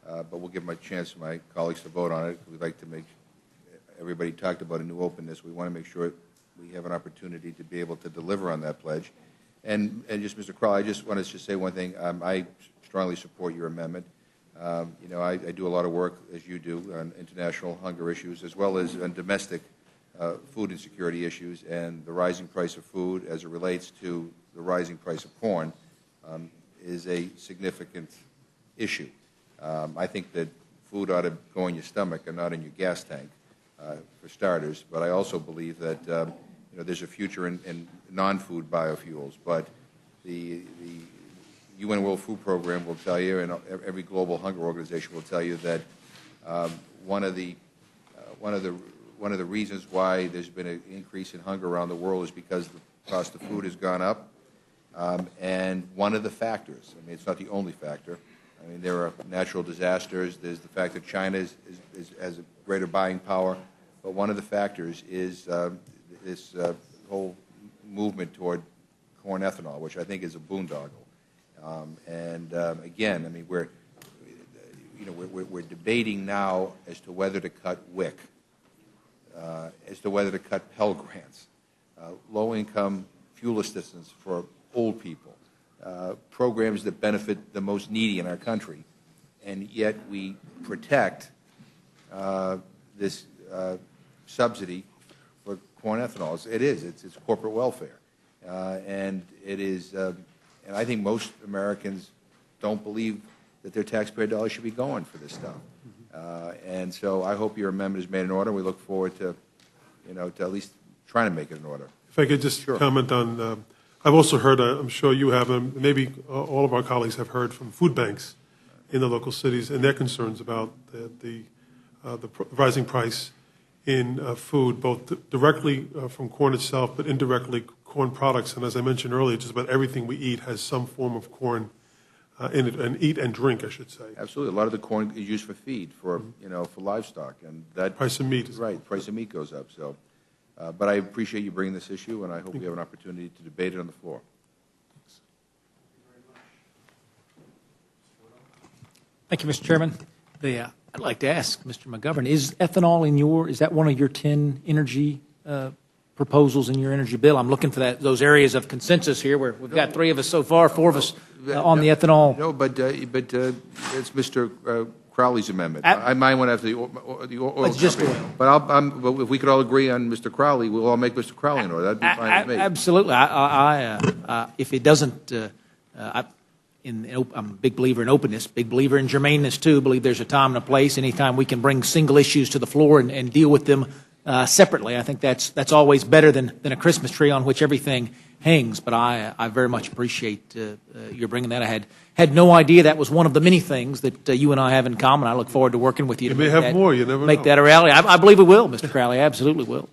But we'll give my chance to my colleagues to vote on it. We'd like to make, everybody talked about a new openness. We want to make sure we have an opportunity to be able to deliver on that pledge. And just, Mr. Crowley, I just wanted to say one thing. I strongly support your amendment. You know, I do a lot of work, as you do, on international hunger issues, as well as on domestic food insecurity issues, and the rising price of food as it relates to the rising price of corn is a significant issue. I think that food ought to go in your stomach and not in your gas tank, for starters, but I also believe that you know, there's a future in non-food biofuels, but the UN World Food Program will tell you, and every global hunger organization will tell you, that one of the reasons why there's been an increase in hunger around the world is because the cost of food has gone up. And one of the factors, I mean, it's not the only factor. I mean, there are natural disasters. There's the fact that China has a greater buying power. But one of the factors is this whole movement toward corn ethanol, which I think is a boondoggle. Again, I mean, we're debating now as to whether to cut WIC, as to whether to cut Pell Grants, low-income fuel assistance for old people, programs that benefit the most needy in our country, and yet we protect this subsidy for corn ethanol. It's corporate welfare, and it is. And I think most Americans don't believe that their taxpayer dollars should be going for this stuff. And so I hope your amendment is made in order. We look forward to, you know, to at least trying to make it in order. If I could just comment on, I've also heard, I'm sure you have, maybe all of our colleagues have heard from food banks in the local cities and their concerns about the rising price in food, both directly from corn itself, but indirectly corn products. And as I mentioned earlier, just about everything we eat has some form of corn in it, and eat and drink, I should say. Absolutely. A lot of the corn is used for feed, for for livestock, and that price of meat. Right, price of meat goes up. So, but I appreciate you bringing this issue, and I hope we have an opportunity to debate it on the floor. Thank you, Mr. Chairman. I'd like to ask Mr. McGovern, is ethanol is that one of your 10 energy proposals in your energy bill? I'm looking for those areas of consensus here where we've got 3 of us so far, 4 of us on the ethanol. No, but it's Mr. Crowley's amendment. I might want to have the oil It's just company. oil. But if we could all agree on Mr. Crowley, we'll all make Mr. Crowley an order. That'd be fine with me. Absolutely. If it doesn't, I'm a big believer in openness, big believer in germaneness too. Believe there's a time and a place. Anytime we can bring single issues to the floor and deal with them separately, I think that's always better than a Christmas tree on which everything hangs. But I very much appreciate your bringing that. I had no idea that was one of the many things that you and I have in common. I look forward to working with you. You may have more. You never make know. that a reality. I believe we will, Mr. Crowley. Absolutely will.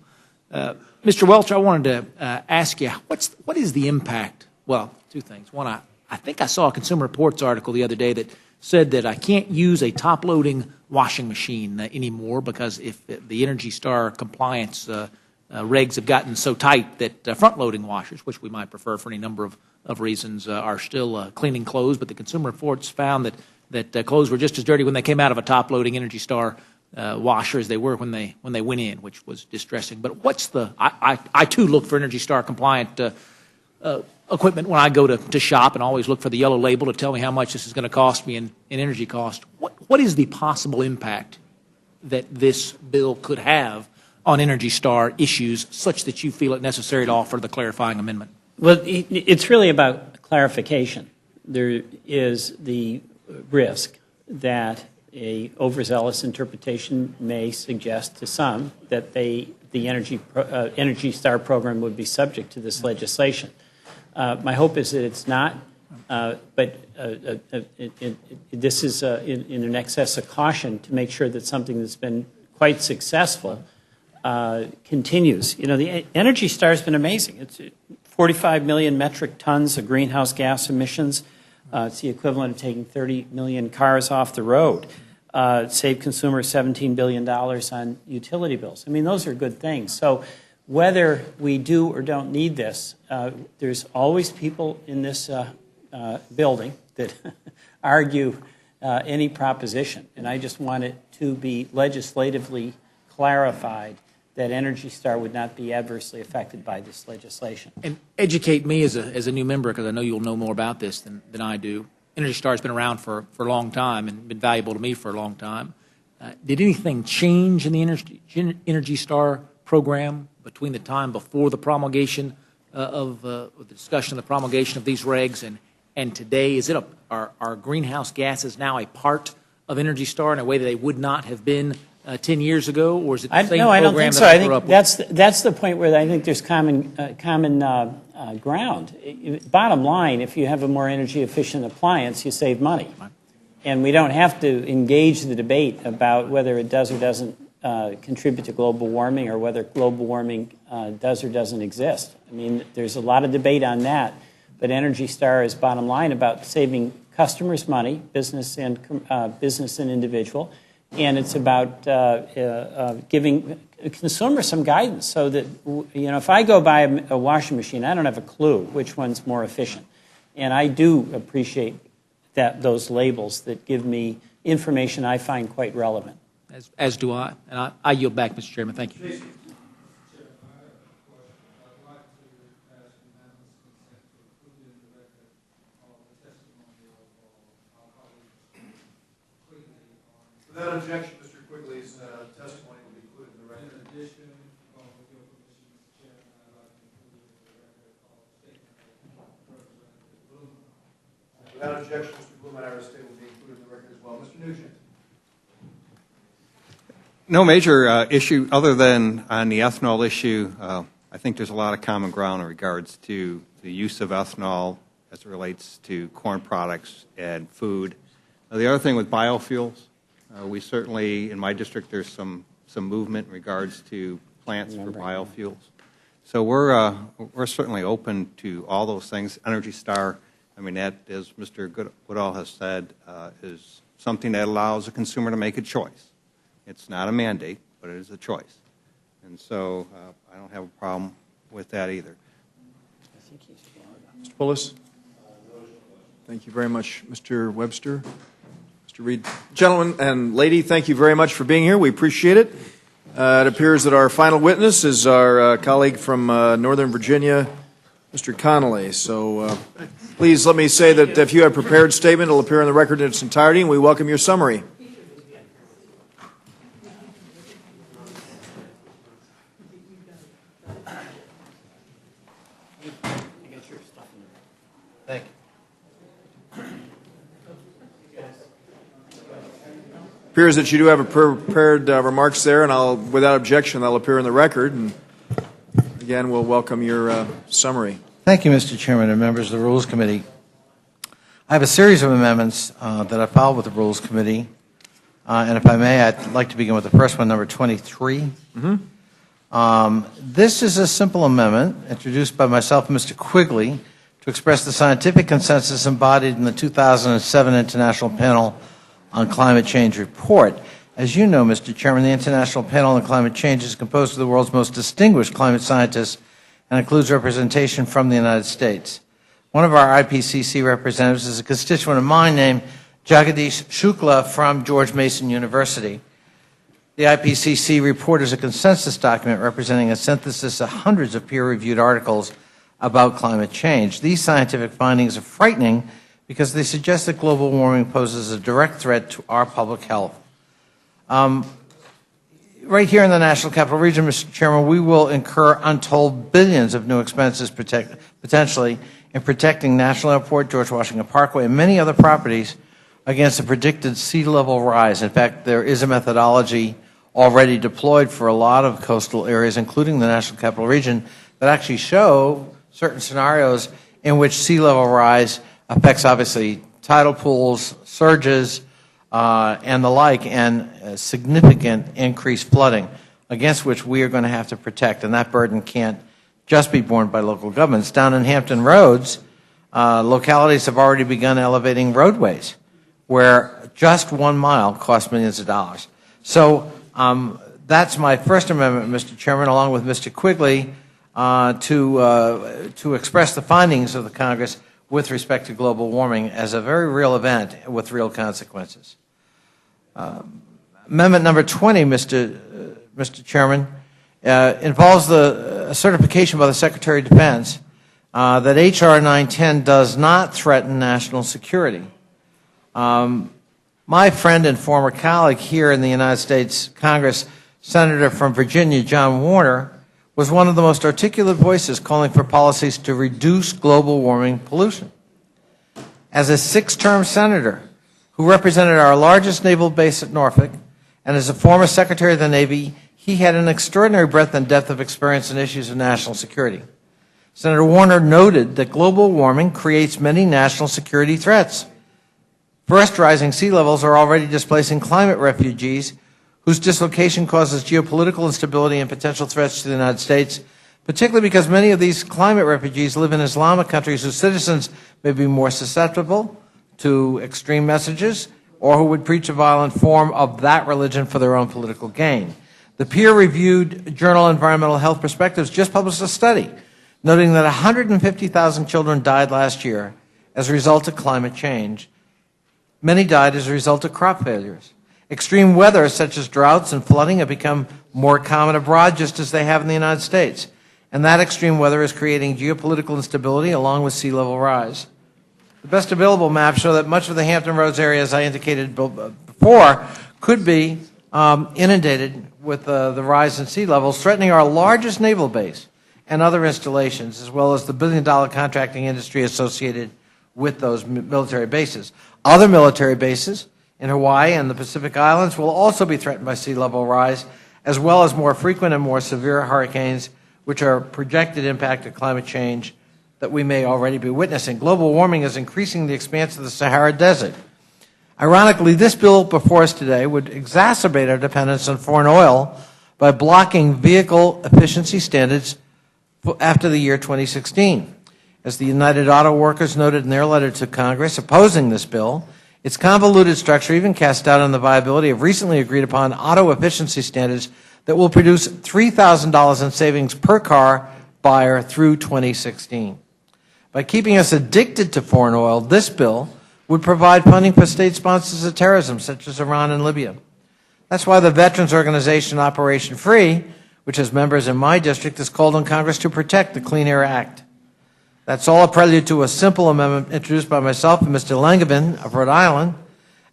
Mr. Welch, I wanted to ask you, what is the impact? Well, 2 things. One, I think I saw a Consumer Reports article the other day that said that I can't use a top-loading washing machine anymore because if the Energy Star compliance regs have gotten so tight that front-loading washers, which we might prefer for any number of reasons, are still cleaning clothes. But the Consumer Reports found that clothes were just as dirty when they came out of a top-loading Energy Star washer as they were when they went in, which was distressing. But I too look for Energy Star compliant equipment when I go to shop, and always look for the yellow label to tell me how much this is going to cost me in energy cost. What is the possible impact that this bill could have on Energy Star issues such that you feel it necessary to offer the clarifying amendment? Well, it's really about clarification. There is the risk that a overzealous interpretation may suggest to some that the Energy Star program would be subject to this legislation. My hope is that it's not, but this is in an excess of caution to make sure that something that's been quite successful continues. You know, the Energy Star has been amazing. It's 45 million metric tons of greenhouse gas emissions. It's the equivalent of taking 30 million cars off the road. Saved consumers $17 billion on utility bills. I mean, those are good things. So whether we do or don't need this, there's always people in this building that argue any proposition. And I just want it to be legislatively clarified that Energy Star would not be adversely affected by this legislation. And educate me as a new member, because I know you'll know more about this than I do. Energy Star has been around for a long time and been valuable to me for a long time. Did anything change in the Energy Star program between the time before the promulgation of the discussion of the promulgation of these regs and today? Are greenhouse gases now a part of Energy Star in a way that they would not have been 10 years ago, or is it the same program? No, I don't think so. I think that's the point where I think there's common ground. Bottom line, if you have a more energy efficient appliance, you save money, and we don't have to engage the debate about whether it does or doesn't contribute to global warming, or whether global warming does or doesn't exist. I mean, there's a lot of debate on that, but Energy Star is bottom line about saving customers money, business and individual. And it's about giving consumers some guidance so that, you know, if I go buy a washing machine, I don't have a clue which one's more efficient. And I do appreciate those labels that give me information I find quite relevant. As do I. And I yield back, Mr. Chairman. Thank you. Without objection, Mr. Quigley's testimony will be included in the record. In addition, with your permission, Mr. Chairman, I'd like to include in the record a statement of Representative Blumenauer. Without objection, Mr. Blumenauer's statement will be included in the record as well. Mr. Nugent. No major issue other than on the ethanol issue. I think there's a lot of common ground in regards to the use of ethanol as it relates to corn products and food. The other thing with biofuels, we certainly, in my district, there's some movement in regards to plants for biofuels. So we're certainly open to all those things. Energy Star, I mean, that, as Mr. Goodall has said, is something that allows a consumer to make a choice. It's not a mandate, but it is a choice. And so I don't have a problem with that either. Mr. Pullis? Thank you very much. Mr. Webster? Mr. Mr. Reed. Gentlemen and lady, thank you very much for being here. We appreciate it. It appears that our final witness is our colleague from Northern Virginia, Mr. Connolly. So please let me say that if you have a prepared statement, it will appear on the record in its entirety, and we welcome your summary. Thank you. Appears that you do have a prepared remarks there, and without objection, that'll appear in the record. And again, we'll welcome your summary. Thank you, Mr. Chairman and members of the Rules Committee. I have a series of amendments that I filed with the Rules Committee, and if I may, I'd like to begin with the first one, number 23. This is a simple amendment introduced by myself and Mr. Quigley to express the scientific consensus embodied in the 2007 International Panel on Climate Change report. As you know, Mr. Chairman, the International Panel on Climate Change is composed of the world's most distinguished climate scientists and includes representation from the United States. One of our IPCC representatives is a constituent of mine named Jagadish Shukla from George Mason University. The IPCC report is a consensus document representing a synthesis of hundreds of peer-reviewed articles about climate change. These scientific findings are frightening because they suggest that global warming poses a direct threat to our public health. Right here in the National Capital Region, Mr. Chairman, we will incur untold billions of new expenses potentially in protecting National Airport, George Washington Parkway, and many other properties against a predicted sea level rise. In fact, there is a methodology already deployed for a lot of coastal areas, including the National Capital Region, that actually show certain scenarios in which sea level rise affects, obviously, tidal pools, surges, and the like, and significant increased flooding, against which we are going to have to protect. And that burden can't just be borne by local governments. Down in Hampton Roads, localities have already begun elevating roadways, where just 1 mile costs millions of dollars. So that's my first amendment, Mr. Chairman, along with Mr. Quigley, to express the findings of the Congress with respect to global warming as a very real event with real consequences. Amendment number 20, Mr. Chairman, involves the certification by the Secretary of Defense that H.R. 910 does not threaten national security. My friend and former colleague here in the United States Congress, Senator from Virginia, John Warner, was one of the most articulate voices calling for policies to reduce global warming pollution. As a 6-term senator who represented our largest naval base at Norfolk, and as a former Secretary of the Navy, he had an extraordinary breadth and depth of experience in issues of national security. Senator Warner noted that global warming creates many national security threats. First, rising sea levels are already displacing climate refugees whose dislocation causes geopolitical instability and potential threats to the United States, particularly because many of these climate refugees live in Islamic countries whose citizens may be more susceptible to extreme messages or who would preach a violent form of that religion for their own political gain. The peer-reviewed journal Environmental Health Perspectives just published a study noting that 150,000 children died last year as a result of climate change. Many died as a result of crop failures. Extreme weather, such as droughts and flooding, have become more common abroad, just as they have in the United States. And that extreme weather is creating geopolitical instability along with sea level rise. The best available maps show that much of the Hampton Roads area, as I indicated before, could be inundated with the rise in sea levels, threatening our largest naval base and other installations, as well as the billion-dollar contracting industry associated with those military bases. Other military bases in Hawaii and the Pacific Islands will also be threatened by sea level rise, as well as more frequent and more severe hurricanes, which are projected impact of climate change that we may already be witnessing. Global warming is increasing the expanse of the Sahara Desert. Ironically, this bill before us today would exacerbate our dependence on foreign oil by blocking vehicle efficiency standards after the year 2016. As the United Auto Workers noted in their letter to Congress opposing this bill, its convoluted structure even cast doubt on the viability of recently agreed upon auto efficiency standards that will produce $3,000 in savings per car buyer through 2016. By keeping us addicted to foreign oil, this bill would provide funding for state sponsors of terrorism, such as Iran and Libya. That's why the veterans organization Operation Free, which has members in my district, has called on Congress to protect the Clean Air Act. That's all a prelude to a simple amendment introduced by myself and Mr. Langevin of Rhode Island,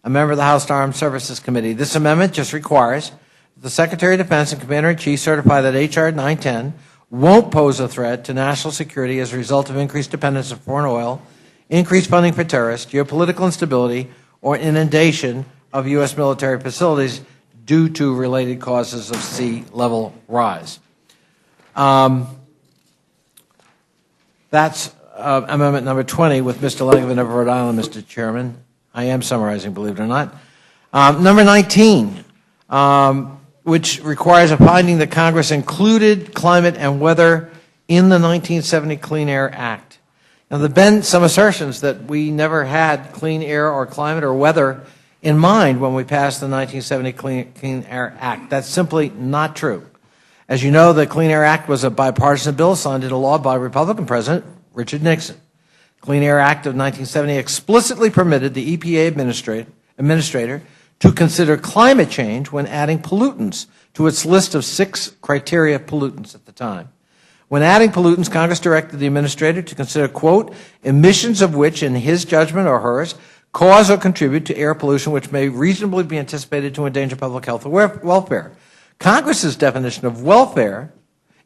a member of the House Armed Services Committee. This amendment just requires that the Secretary of Defense and Commander-in-Chief certify that H.R. 910 won't pose a threat to national security as a result of increased dependence on foreign oil, increased funding for terrorists, geopolitical instability, or inundation of U.S. military facilities due to related causes of sea level rise. That's amendment number 20 with Mr. Langevin of Rhode Island, Mr. Chairman. I am summarizing, believe it or not. Number 19, which requires a finding that Congress included climate and weather in the 1970 Clean Air Act. Now, there have been some assertions that we never had clean air or climate or weather in mind when we passed the 1970 Clean Air Act. That's simply not true. As you know, the Clean Air Act was a bipartisan bill signed into law by Republican President Richard Nixon. The Clean Air Act of 1970 explicitly permitted the EPA administrator to consider climate change when adding pollutants to its list of 6 criteria pollutants at the time. When adding pollutants, Congress directed the administrator to consider, quote, emissions of which, in his judgment or hers, cause or contribute to air pollution which may reasonably be anticipated to endanger public health or welfare. Congress's definition of welfare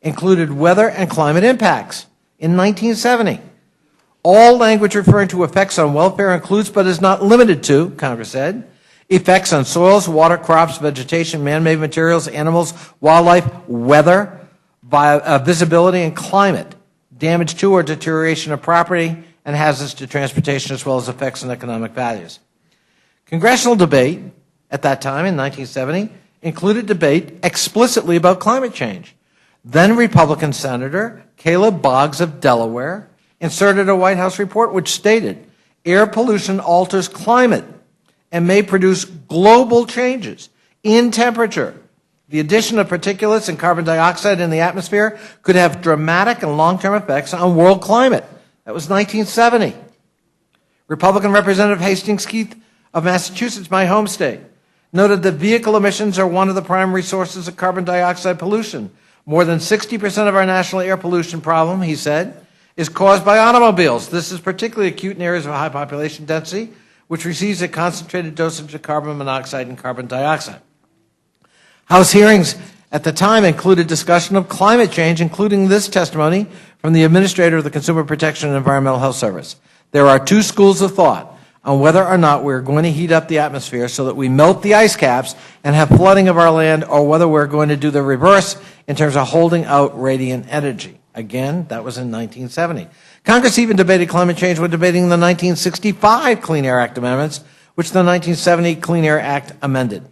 included weather and climate impacts in 1970. All language referring to effects on welfare includes, but is not limited to, Congress said, effects on soils, water, crops, vegetation, man-made materials, animals, wildlife, weather, visibility, and climate, damage to or deterioration of property, and hazards to transportation, as well as effects on economic values. Congressional debate at that time, in 1970, included debate explicitly about climate change. Then Republican Senator Caleb Boggs of Delaware inserted a White House report which stated, air pollution alters climate and may produce global changes in temperature. The addition of particulates and carbon dioxide in the atmosphere could have dramatic and long-term effects on world climate. That was 1970. Republican Representative Hastings Keith of Massachusetts, my home state, noted that vehicle emissions are one of the primary sources of carbon dioxide pollution. More than 60% of our national air pollution problem, he said, is caused by automobiles. This is particularly acute in areas of high population density, which receives a concentrated dosage of carbon monoxide and carbon dioxide. House hearings at the time included discussion of climate change, including this testimony from the administrator of the Consumer Protection and Environmental Health Service. There are 2 schools of thought on whether or not we're going to heat up the atmosphere so that we melt the ice caps and have flooding of our land, or whether we're going to do the reverse in terms of holding out radiant energy. Again, that was in 1970. Congress even debated climate change when debating the 1965 Clean Air Act amendments, which the 1970 Clean Air Act amended.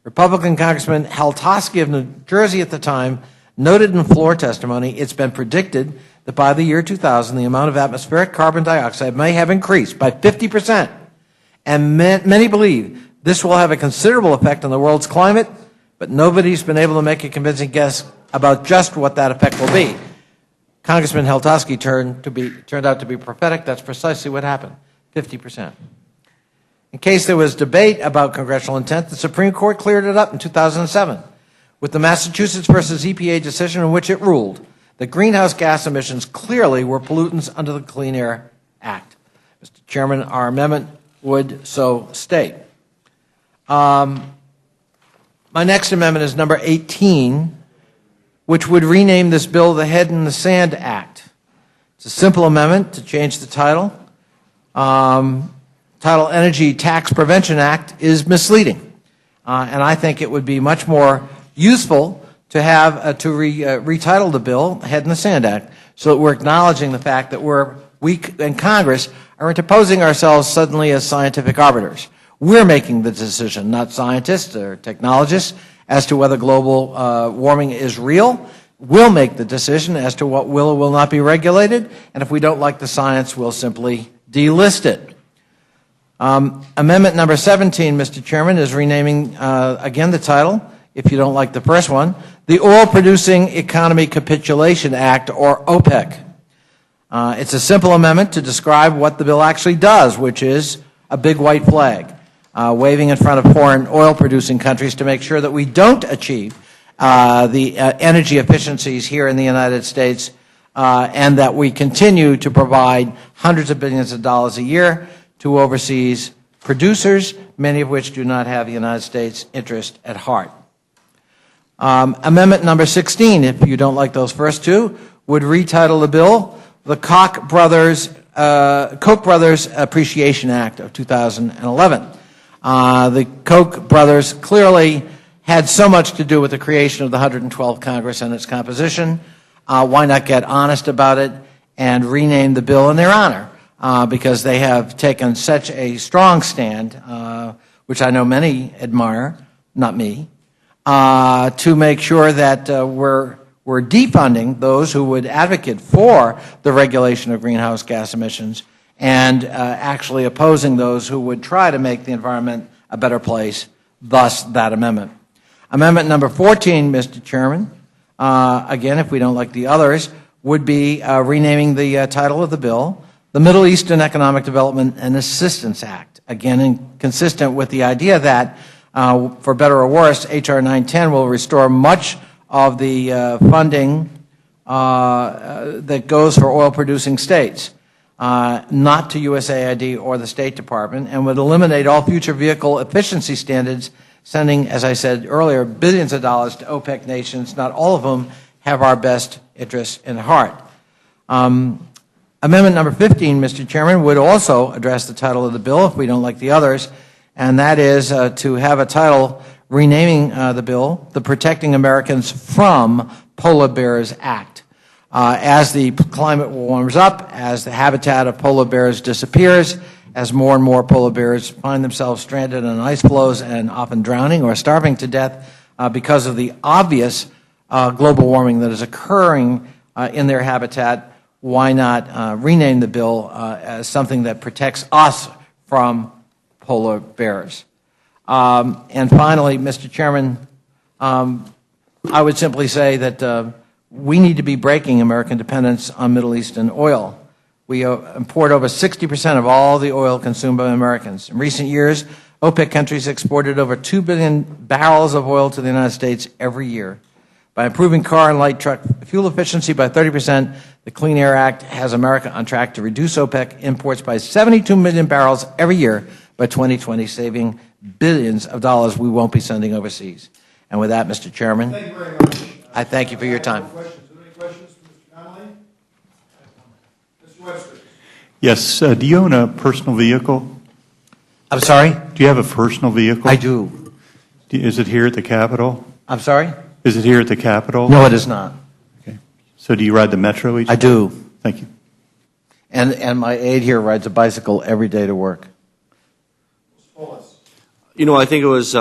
Republican Congressman Hal Toschi of New Jersey at the time noted in floor testimony, it's been predicted that by the year 2000, the amount of atmospheric carbon dioxide may have increased by 50%. And many believe this will have a considerable effect on the world's climate, but nobody's been able to make a convincing guess about just what that effect will be. Congressman Hal Toschi turned out to be prophetic. That's precisely what happened, 50%. In case there was debate about congressional intent, the Supreme Court cleared it up in 2007 with the Massachusetts versus EPA decision in which it ruled that greenhouse gas emissions clearly were pollutants under the Clean Air Act. Mr. Chairman, our amendment would so state. My next amendment is number 18, which would rename this bill the Head in the Sand Act. It's a simple amendment to change the title. Title Energy Tax Prevention Act is misleading, and I think it would be much more useful to have retitle the bill Head in the Sand Act, so that we're acknowledging the fact that we in Congress are interposing ourselves suddenly as scientific arbiters. We're making the decision, not scientists or technologists, as to whether global warming is real. We'll make the decision as to what will or will not be regulated, and if we don't like the science, we'll simply delist it. Amendment number 17, Mr. Chairman, is renaming, again, the title, if you don't like the first one, the Oil Producing Economy Capitulation Act, or OPEC. It's a simple amendment to describe what the bill actually does, which is a big white flag, waving in front of foreign oil-producing countries to make sure that we don't achieve the energy efficiencies here in the United States, and that we continue to provide hundreds of billions of dollars a year to overseas producers, many of which do not have the United States' interest at heart. Amendment number 16, if you don't like those first two, would retitle the bill the Koch Brothers Appreciation Act of 2011. The Koch brothers clearly had so much to do with the creation of the 112th Congress and its composition. Why not get honest about it and rename the bill in their honor? Because they have taken such a strong stand, which I know many admire, not me, to make sure that we're defunding those who would advocate for the regulation of greenhouse gas emissions and actually opposing those who would try to make the environment a better place, thus that amendment. Amendment number 14, Mr. Chairman, again, if we don't like the others, would be renaming the title of the bill, the Middle Eastern Economic Development and Assistance Act, again, consistent with the idea that, for better or worse, H.R. 910 will restore much of the funding that goes for oil-producing states, not to USAID or the State Department, and would eliminate all future vehicle efficiency standards, sending, as I said earlier, billions of dollars to OPEC nations, not all of whom have our best interests in heart. Amendment number 15, Mr. Chairman, would also address the title of the bill, if we don't like the others, and that is to have a title renaming the bill, the Protecting Americans from Polar Bears Act. As the climate warms up, as the habitat of polar bears disappears, as more and more polar bears find themselves stranded on ice floes and often drowning or starving to death because of the obvious global warming that is occurring in their habitat, why not rename the bill as something that protects us from polar bears? And finally, Mr. Chairman, I would simply say that we need to be breaking American dependence on Middle Eastern oil. We import over 60% of all the oil consumed by Americans. In recent years, OPEC countries exported over 2 billion barrels of oil to the United States every year. By improving car and light truck fuel efficiency by 30%, the Clean Air Act has America on track to reduce OPEC imports by 72 million barrels every year by 2020, saving billions of dollars we won't be sending overseas. And with that, Mr. Chairman, Thank you very much. I thank you for your time. Any questions for Mr. Connolly? Mr. Webster. Yes. Do you own a personal vehicle? I'm sorry? Do you have a personal vehicle? I do. Is it here at the Capitol? I'm sorry? Is it here at the Capitol? No, it is not. Okay. So do you ride the Metro each day? I do. Thank you. And my aide here rides a bicycle every day to work. You know, I think it was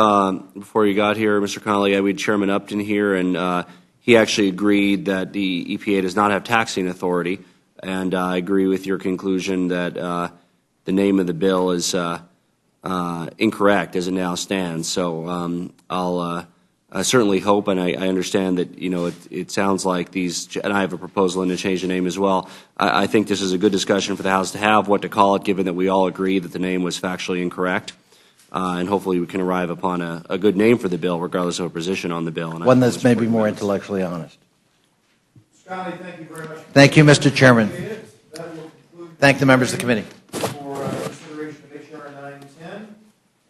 before you got here, Mr. Connolly, we had Chairman Upton here, and he actually agreed that the EPA does not have taxing authority, and I agree with your conclusion that the name of the bill is incorrect as it now stands. So I'll certainly hope, and I understand that, you know, it sounds like these, and I have a proposal to change the name as well. I think this is a good discussion for the House to have, what to call it, given that we all agree that the name was factually incorrect. And hopefully we can arrive upon a good name for the bill, regardless of a position on the bill. And one that's maybe more intellectually honest. Scotty, thank you very much. Thank you, Mr. Chairman. Thank the members of the committee. For consideration of H.R. 910,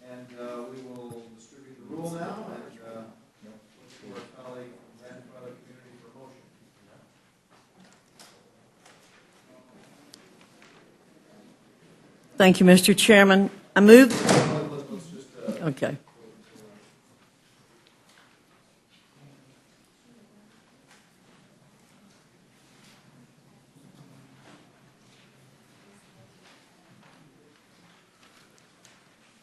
and we will distribute the rule now, and look for our colleague from Grandfather Community for a motion. Thank you, Mr. Chairman. I move. Okay.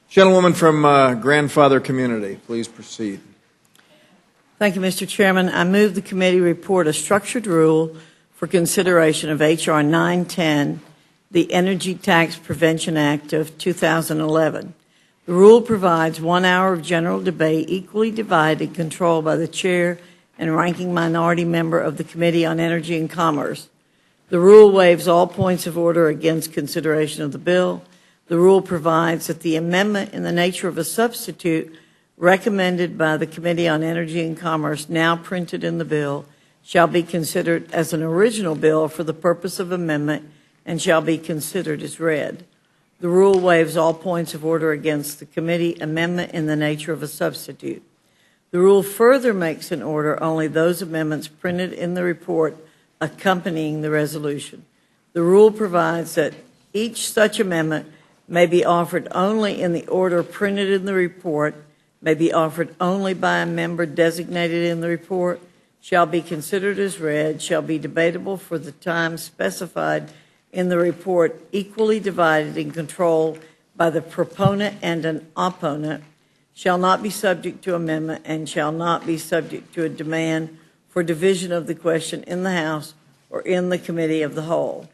Gentlewoman from Grandfather Community, please proceed. Thank you, Mr. Chairman. I move the committee report a structured rule for consideration of H.R. 910, the Energy Tax Prevention Act of 2011. The rule provides 1 hour of general debate equally divided, controlled by the chair and ranking minority member of the Committee on Energy and Commerce. The rule waives all points of order against consideration of the bill. The rule provides that the amendment in the nature of a substitute recommended by the Committee on Energy and Commerce, now printed in the bill, shall be considered as an original bill for the purpose of amendment and shall be considered as read. The rule waives all points of order against the committee amendment in the nature of a substitute. The rule further makes an order only those amendments printed in the report accompanying the resolution. The rule provides that each such amendment may be offered only in the order printed in the report, may be offered only by a member designated in the report, shall be considered as read, shall be debatable for the time specified in the report, equally divided and controlled by the proponent and an opponent, shall not be subject to amendment, and shall not be subject to a demand for division of the question in the House or in the Committee of the Whole.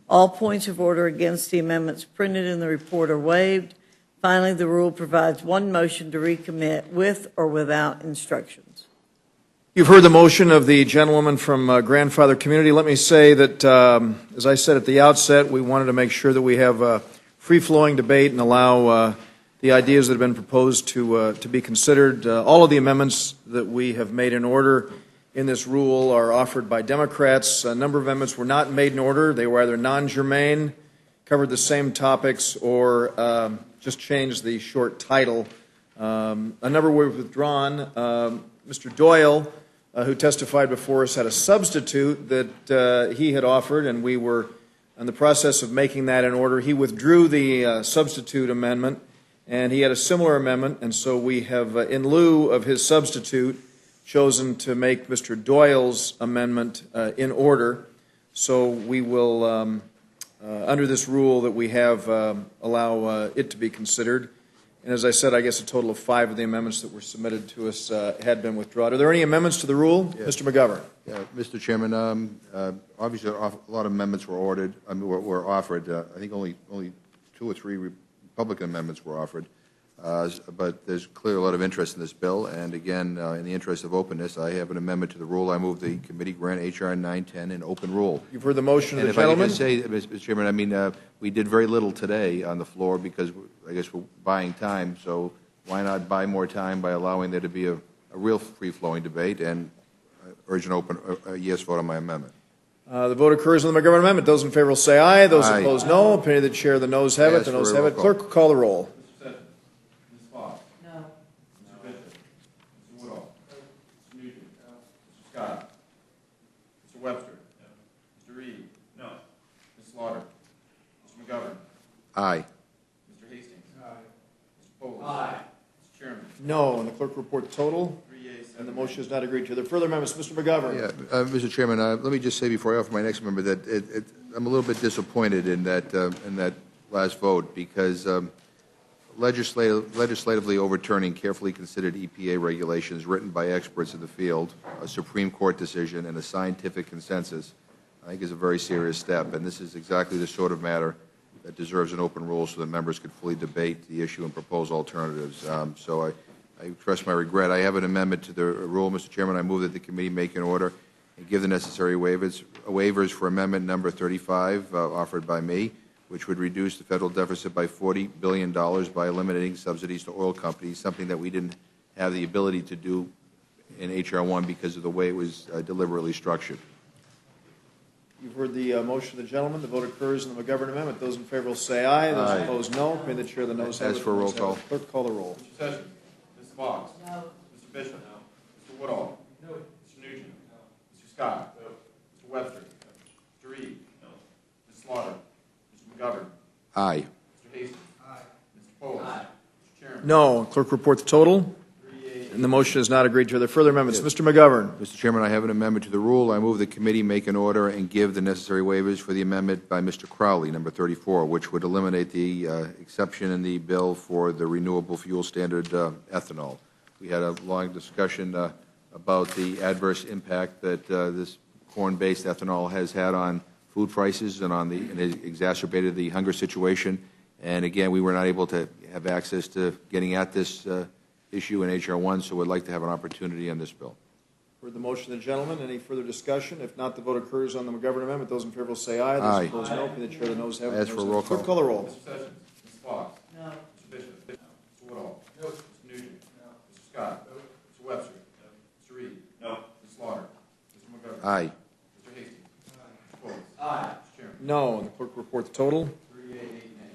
All points of order against the amendments printed in the report are waived. Finally, the rule provides one motion to recommit with or without instructions. You've heard the motion of the gentlewoman from Grandfather Community. Let me say that, as I said at the outset, we wanted to make sure that we have a free-flowing debate and allow the ideas that have been proposed to be considered. All of the amendments that we have made in order in this rule are offered by Democrats. A number of amendments were not made in order. They were either non-germane, covered the same topics, or just changed the short title. A number were withdrawn. Mr. Doyle, who testified before us, had a substitute that he had offered, and we were in the process of making that in order. He withdrew the substitute amendment, and he had a similar amendment, and so we have, in lieu of his substitute, chosen to make Mr. Doyle's amendment in order. So we will, under this rule that we have, allow it to be considered. And as I said, I guess a total of 5 of the amendments that were submitted to us had been withdrawn. Are there any amendments to the rule? Yes. Mr. McGovern. Yeah, Mr. Chairman, obviously a lot of amendments were ordered. Were offered. I think only 2 or 3 Republican amendments were offered. But there's clearly a lot of interest in this bill. And again, in the interest of openness, I have an amendment to the rule. I move the committee grant H.R. 910 in open rule. You've heard the motion of the gentleman. gentleman. And if I could just say, Mr. Chairman, I mean, we did very little today on the floor because I guess we're buying time. So why not buy more time by allowing there to be a real free-flowing debate, and urge a yes vote on my amendment. The vote occurs on the McGovern amendment. Those in favor will say aye. Those Aye. opposed, no. Opinion of the chair, the noes have it. The noes have it. Clerk will call the roll. Scott. Mr. Webster. Mr. Reed. No. Ms. Slaughter. Mr. McGovern. Aye. Mr. Hastings. Aye. Mr. Polis. Aye. Mr. Chairman. No. And the clerk will report the total. 3 yeas, 7 And the motion is not agreed to. Are there further amendments? Mr. McGovern. Yeah, Mr. Chairman, let me just say before I offer my next amendment that I'm a little bit disappointed in that last vote, because legislatively overturning carefully considered EPA regulations written by experts in the field, a Supreme Court decision, and a scientific consensus, I think is a very serious step. And this is exactly the sort of matter that deserves an open rule so that members could fully debate the issue and propose alternatives. So I express my regret. I have an amendment to the rule, Mr. Chairman. I move that the committee make an order and give the necessary waivers for amendment number 35 offered by me, which would reduce the federal deficit by $40 billion by eliminating subsidies to oil companies, something that we didn't have the ability to do in H.R. 1 because of the way it was deliberately structured. You've heard the motion of the gentleman. The vote occurs on the McGovern amendment. Those in favor will say aye. Those Aye. opposed, no. Opinion of the chair, the noes have it. As for roll call. Clerk, call the roll. Mr. Sessions. Mrs. Fox. No. Mr. Bishop. No. Mr. Woodall. No. Mr. Nugent. No. Mr. Scott. No. Mr. Webster. No. Mr. Reed. No. Ms. Slaughter. Mr. McGovern. Aye. Mr. Hastings. Aye. Mr. Polis. Aye. Mr. Chairman. No. Clerk report the total. And the motion is not agreed to. Are there further amendments? Mr. McGovern. Mr. Chairman, I have an amendment to the rule. I move the committee make an order and give the necessary waivers for the amendment by Mr. Crowley, number 34, which would eliminate the exception in the bill for the renewable fuel standard ethanol. We had a long discussion about the adverse impact that this corn-based ethanol has had on food prices and it exacerbated the hunger situation. And again, we were not able to have access to getting at this issue in H.R. 1, so we'd like to have an opportunity on this bill. Heard the motion of the gentleman. Any further discussion? If not, the vote occurs on the McGovern amendment. Those in favor will say aye. Aye. Those opposed, no. Opinion of the chair, the noes have it. As for roll call. Clerk, call the roll. Mr. Sessions. Ms. No. And the clerk will report the total.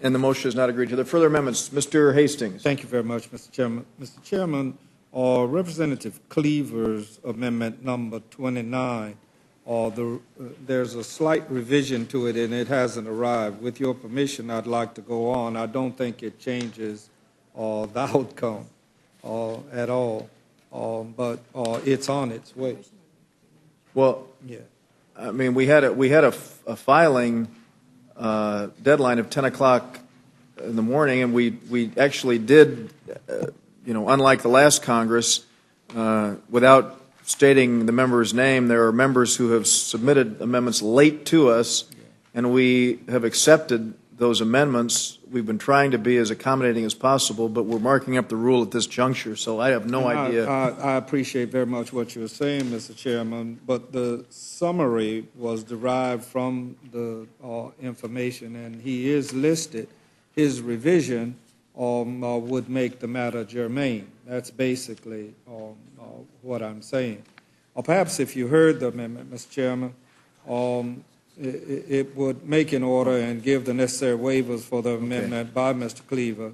And the motion is not agreed to. Are there further amendments? Mr. Hastings. Thank you very much, Mr. Chairman. Mr. Chairman, Representative Cleaver's amendment number 29, there's a slight revision to it, and it hasn't arrived. With your permission, I'd like to go on. I don't think it changes the outcome at all, but it's on its way. Well, yeah. I mean, we had a filing deadline of 10 o'clock in the morning, and we actually did, unlike the last Congress, without stating the member's name, there are members who have submitted amendments late to us, and we have accepted those amendments. We've been trying to be as accommodating as possible, but we're marking up the rule at this juncture, so I have no idea. I appreciate very much what you're saying, Mr. Chairman, but the summary was derived from the information, and he is listed. His revision would make the matter germane. That's basically what I'm saying. Or perhaps if you heard the amendment, Mr. Chairman, it would make an order and give the necessary waivers for the amendment by Mr. Cleaver,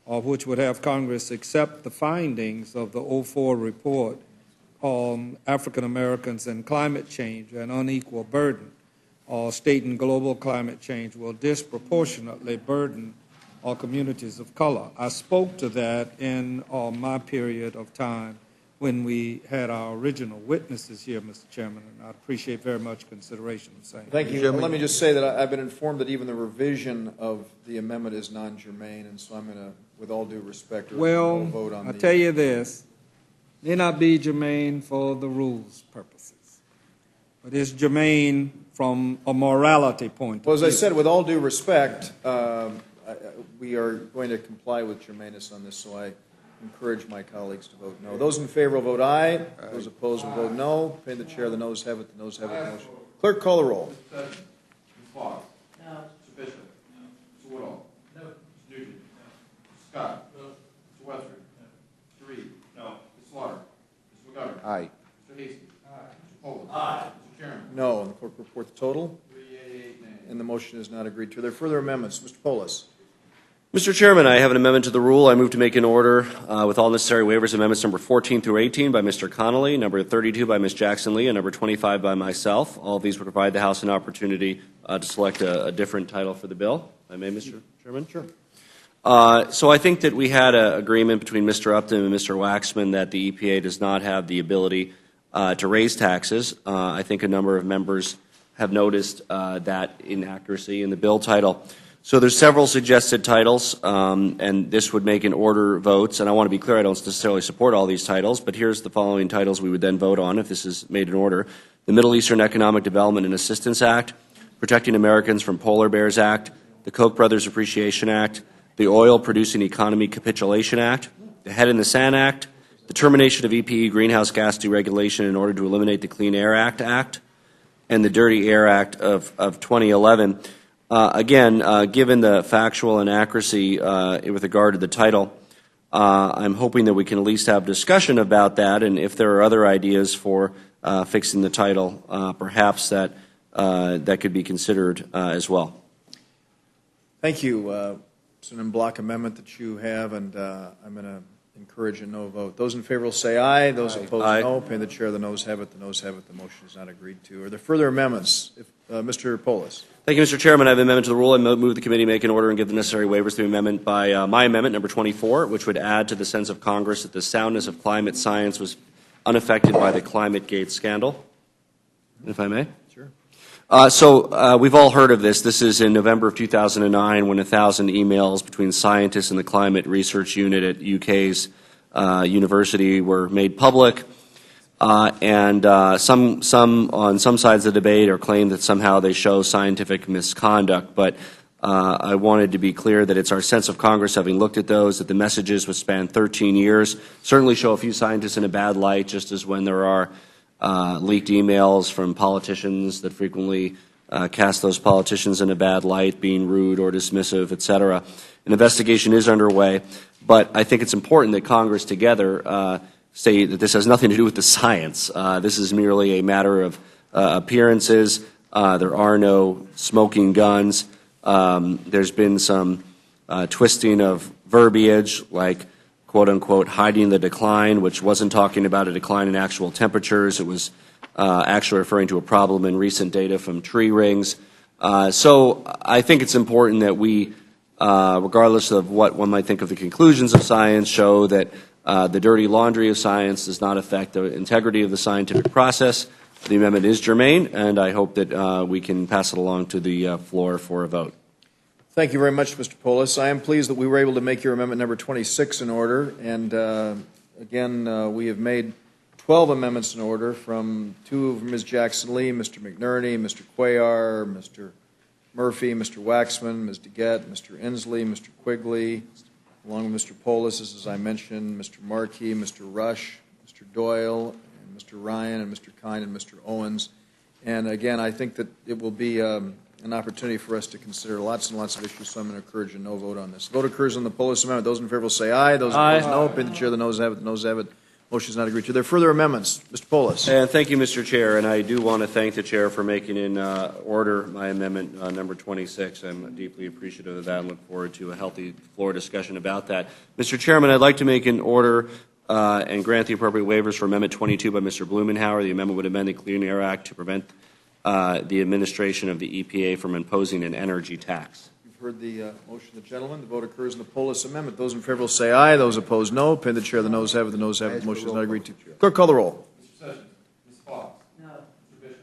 which would have Congress accept the findings of the 04 report on African Americans and climate change and unequal burden. State and global climate change will disproportionately burden our communities of color. I spoke to that in my period of time when we had our original witnesses here, Mr. Chairman, and I appreciate very much consideration of saying. Thank you. Let me just say that I've been informed that even the revision of the amendment is non-germane, and so I'm going to, with all due respect, vote on I'll tell you this, may not be germane for the rules purposes, but it's germane from a morality point of view. Well, as I said, with all due respect, we are going to comply with germaneness on this, so I encourage my colleagues to vote no. Those in favor will vote aye. Those opposed will vote no. Paying the chair, the noes have it. The noes have it. The motion. Clerk, call the roll. Ms. Fox. No. Mr. Bishop. No. Mr. Woodall. No. Mr. Nugent. No. Mr. Scott. No. Mr. Westry. No. Mr. Reed. No. Ms. Slaughter. Mr. McGovern. Aye. Mr. Hastings. Aye. Mr. Poland. Aye. Mr. Chairman. No. And the clerk will report the total. 3 yea, 8 nay. And the motion is not agreed to. Are there further amendments? Mr. Polis. Mr. Chairman, I have an amendment to the rule. I move to make an order with all necessary waivers, amendments number 14 through 18 by Mr. Connolly, number 32 by Ms. Jackson Lee, and number 25 by myself. All of these would provide the House an opportunity to select a different title for the bill. If I may, Mr. Chairman? Sure. So I think that we had an agreement between Mr. Upton and Mr. Waxman that the EPA does not have the ability to raise taxes. I think a number of members have noticed that inaccuracy in the bill title. So there's several suggested titles, and this would make an order votes. And I want to be clear, I don't necessarily support all these titles, but here's the following titles we would then vote on if this is made in order. The Middle Eastern Economic Development and Assistance Act, Protecting Americans from Polar Bears Act, the Koch brothers Appreciation Act, the Oil Producing Economy Capitulation Act, the Head in the Sand Act, the Termination of EPE Greenhouse Gas Deregulation in order to eliminate the Clean Air Act, and the Dirty Air Act of 2011. Again, given the factual inaccuracy with regard to the title, I'm hoping that we can at least have discussion about that, and if there are other ideas for fixing the title, perhaps that could be considered as well. Thank you. It's an en bloc amendment that you have, and I'm going to encourage a no vote. Those in favor will say aye. Those opposed, no. Paying the chair, the noes have it. The noes have it. The motion is not agreed to. Are there further amendments? Mr. Polis. Thank you, Mr. Chairman. I have an amendment to the rule. I move the committee make an order and give the necessary waivers to the amendment by my amendment, number 24, which would add to the sense of Congress that the soundness of climate science was unaffected by the ClimateGate scandal. If I may? Sure. So we've all heard of this. This is in November of 2009 when 1,000 emails between scientists and the Climate Research Unit at UK's university were made public. And some on some sides of the debate are claimed that somehow they show scientific misconduct. But I wanted to be clear that it's our sense of Congress, having looked at those, that the messages, which span 13 years, certainly show a few scientists in a bad light, just as when there are leaked emails from politicians that frequently cast those politicians in a bad light, being rude or dismissive, et cetera. An investigation is underway, but I think it's important that Congress together say that this has nothing to do with the science. This is merely a matter of appearances. There are no smoking guns. There's been some twisting of verbiage, like, quote-unquote, hiding the decline, which wasn't talking about a decline in actual temperatures. It was actually referring to a problem in recent data from tree rings. So I think it's important that we, regardless of what one might think of the conclusions of science, show that the dirty laundry of science does not affect the integrity of the scientific process. The amendment is germane, and I hope that we can pass it along to the floor for a vote. Thank you very much, Mr. Polis. I am pleased that we were able to make your amendment number 26 in order. And again, we have made 12 amendments in order from 2 of Ms. Jackson-Lee, Mr. McNerney, Mr. Cuellar, Mr. Murphy, Mr. Waxman, Ms. DeGette, Mr. Inslee, Mr. Quigley, along with Mr. Polis, as I mentioned, Mr. Markey, Mr. Rush, Mr. Doyle, and Mr. Ryan, and Mr. Kine, and Mr. Owens. And again, I think that it will be an opportunity for us to consider lots and lots of issues, so I'm going to encourage a no vote on this. Vote occurs on the Polis amendment. Those in favor will say aye. Those opposed, no. Pay the chair. The noes have it. The noes have it. Motion is not agreed to. Are there further amendments? Mr. Polis. Thank you, Mr. Chair, and I do want to thank the Chair for making in order my amendment number 26. I'm deeply appreciative of that and look forward to a healthy floor discussion about that. Mr. Chairman, I'd like to make an order and grant the appropriate waivers for Amendment 22 by Mr. Blumenauer. The amendment would amend the Clean Air Act to prevent the administration of the EPA from imposing an energy tax. You've heard the motion of the gentleman. The vote occurs on the Polis amendment. Those in favor will say aye. Those opposed, no. Pay the chair. The noes have it. The noes have it. The motion is not agreed to. Clerk, call the roll. Mr. Sessions. Ms. Fox. No. Mr. Bishop.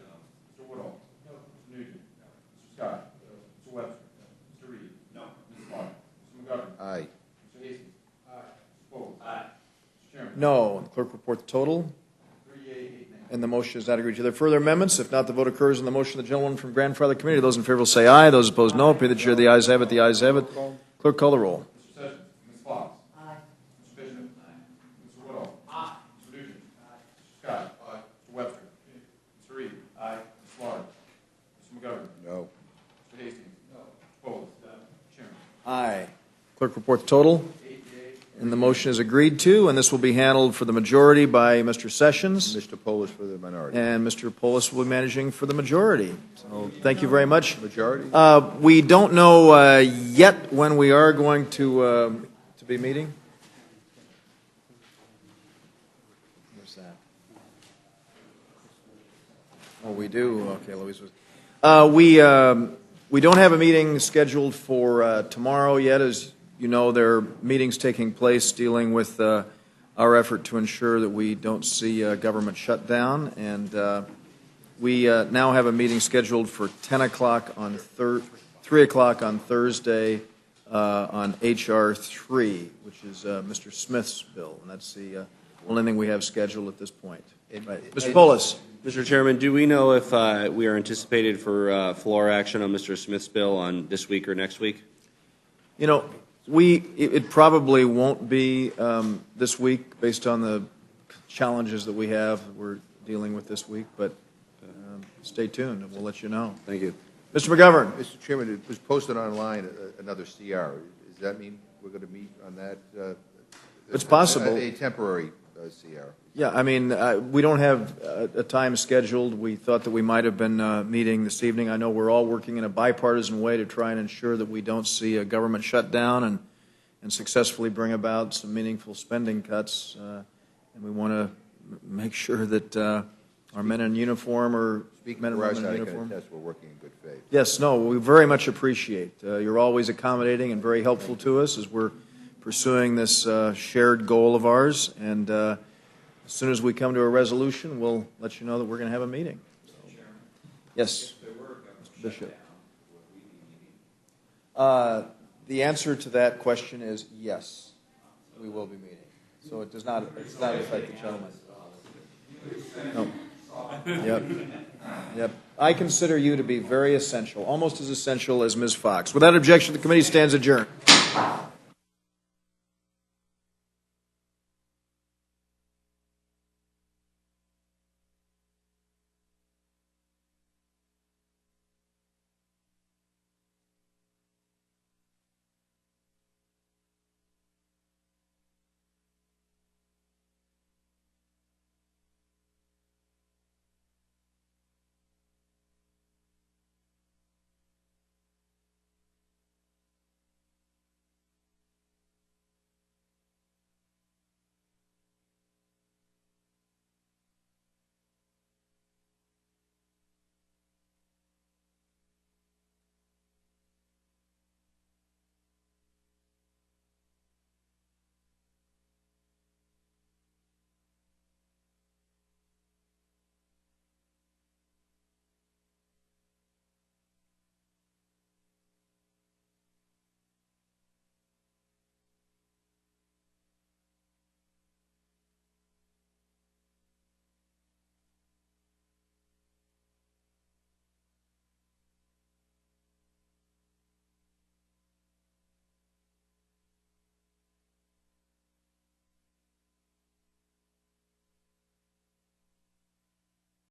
No. Mr. Woodall. No. Mr. Nugent. No. Mr. Scott. No. Mr. Webster. No. Mr. Reed. No. Ms. Clark. Mr. McGovern. Aye. Mr. Hastings. Aye. Mr. Bowles. Aye. Mr. Chairman. No. The clerk report the total. And the motion is not agreed to. Are there further amendments? If not, the vote occurs on the motion of the gentleman from Grandfather Committee. Those in favor will say aye. Those opposed, no. Pay the chair. The ayes have it. The ayes have it. Clerk, call the roll. Mr. Sessions. Ms. Fox. Aye. Mr. Bishop. Aye. Mr. Woodall. Aye. Mr. Nugent. Aye. Mr. Scott. Aye. Mr. Webster. Mr. Reed. Aye. Ms. Clark. Mr. McGovern. No. Mr. Hastings. No. Mr. Bowles. Chairman. Aye. Clerk report the total. And the motion is agreed to, and this will be handled for the majority by Mr. Sessions. Mr. Polis for the minority. And Mr. Polis will be managing for the majority. So thank you very much. Majority? We don't know yet when we are going to be meeting. Where's that? Oh, we do? Okay, Louise. We don't have a meeting scheduled for tomorrow yet. As you know, there are meetings taking place dealing with our effort to ensure that we don't see government shutdown. And we now have a meeting scheduled for 10 o'clock on 3 o'clock on Thursday on H.R. 3, which is Mr. Smith's bill. And that's the only thing we have scheduled at this point. Right. Mr. Polis. Mr. Chairman, do we know if we are anticipated for floor action on Mr. Smith's bill on this week or next week? You know, it probably won't be this week based on the challenges that we have we're dealing with this week, but stay tuned and we'll let you know. Thank you. Mr. McGovern. Mr. Chairman, it was posted online, another CR. Does that mean we're going to meet on that? It's possible. A temporary CR. Yeah, I mean, we don't have a time scheduled. We thought that we might have been meeting this evening. I know we're all working in a bipartisan way to try and ensure that we don't see a government shutdown and successfully bring about some meaningful spending cuts. And we want to make sure that our men in uniform or men and women in uniform. We're working in good faith. Yes, no, we very much appreciate. You're always accommodating and very helpful to us as we're pursuing this shared goal of ours. And as soon as we come to a resolution, we'll let you know that we're going to have a meeting. Yes, Mr. Bishop. The answer to that question is yes, we will be meeting. So it does not affect the gentleman. No. Yep. I consider you to be very essential, almost as essential as Ms. Fox. Without objection, the committee stands adjourned.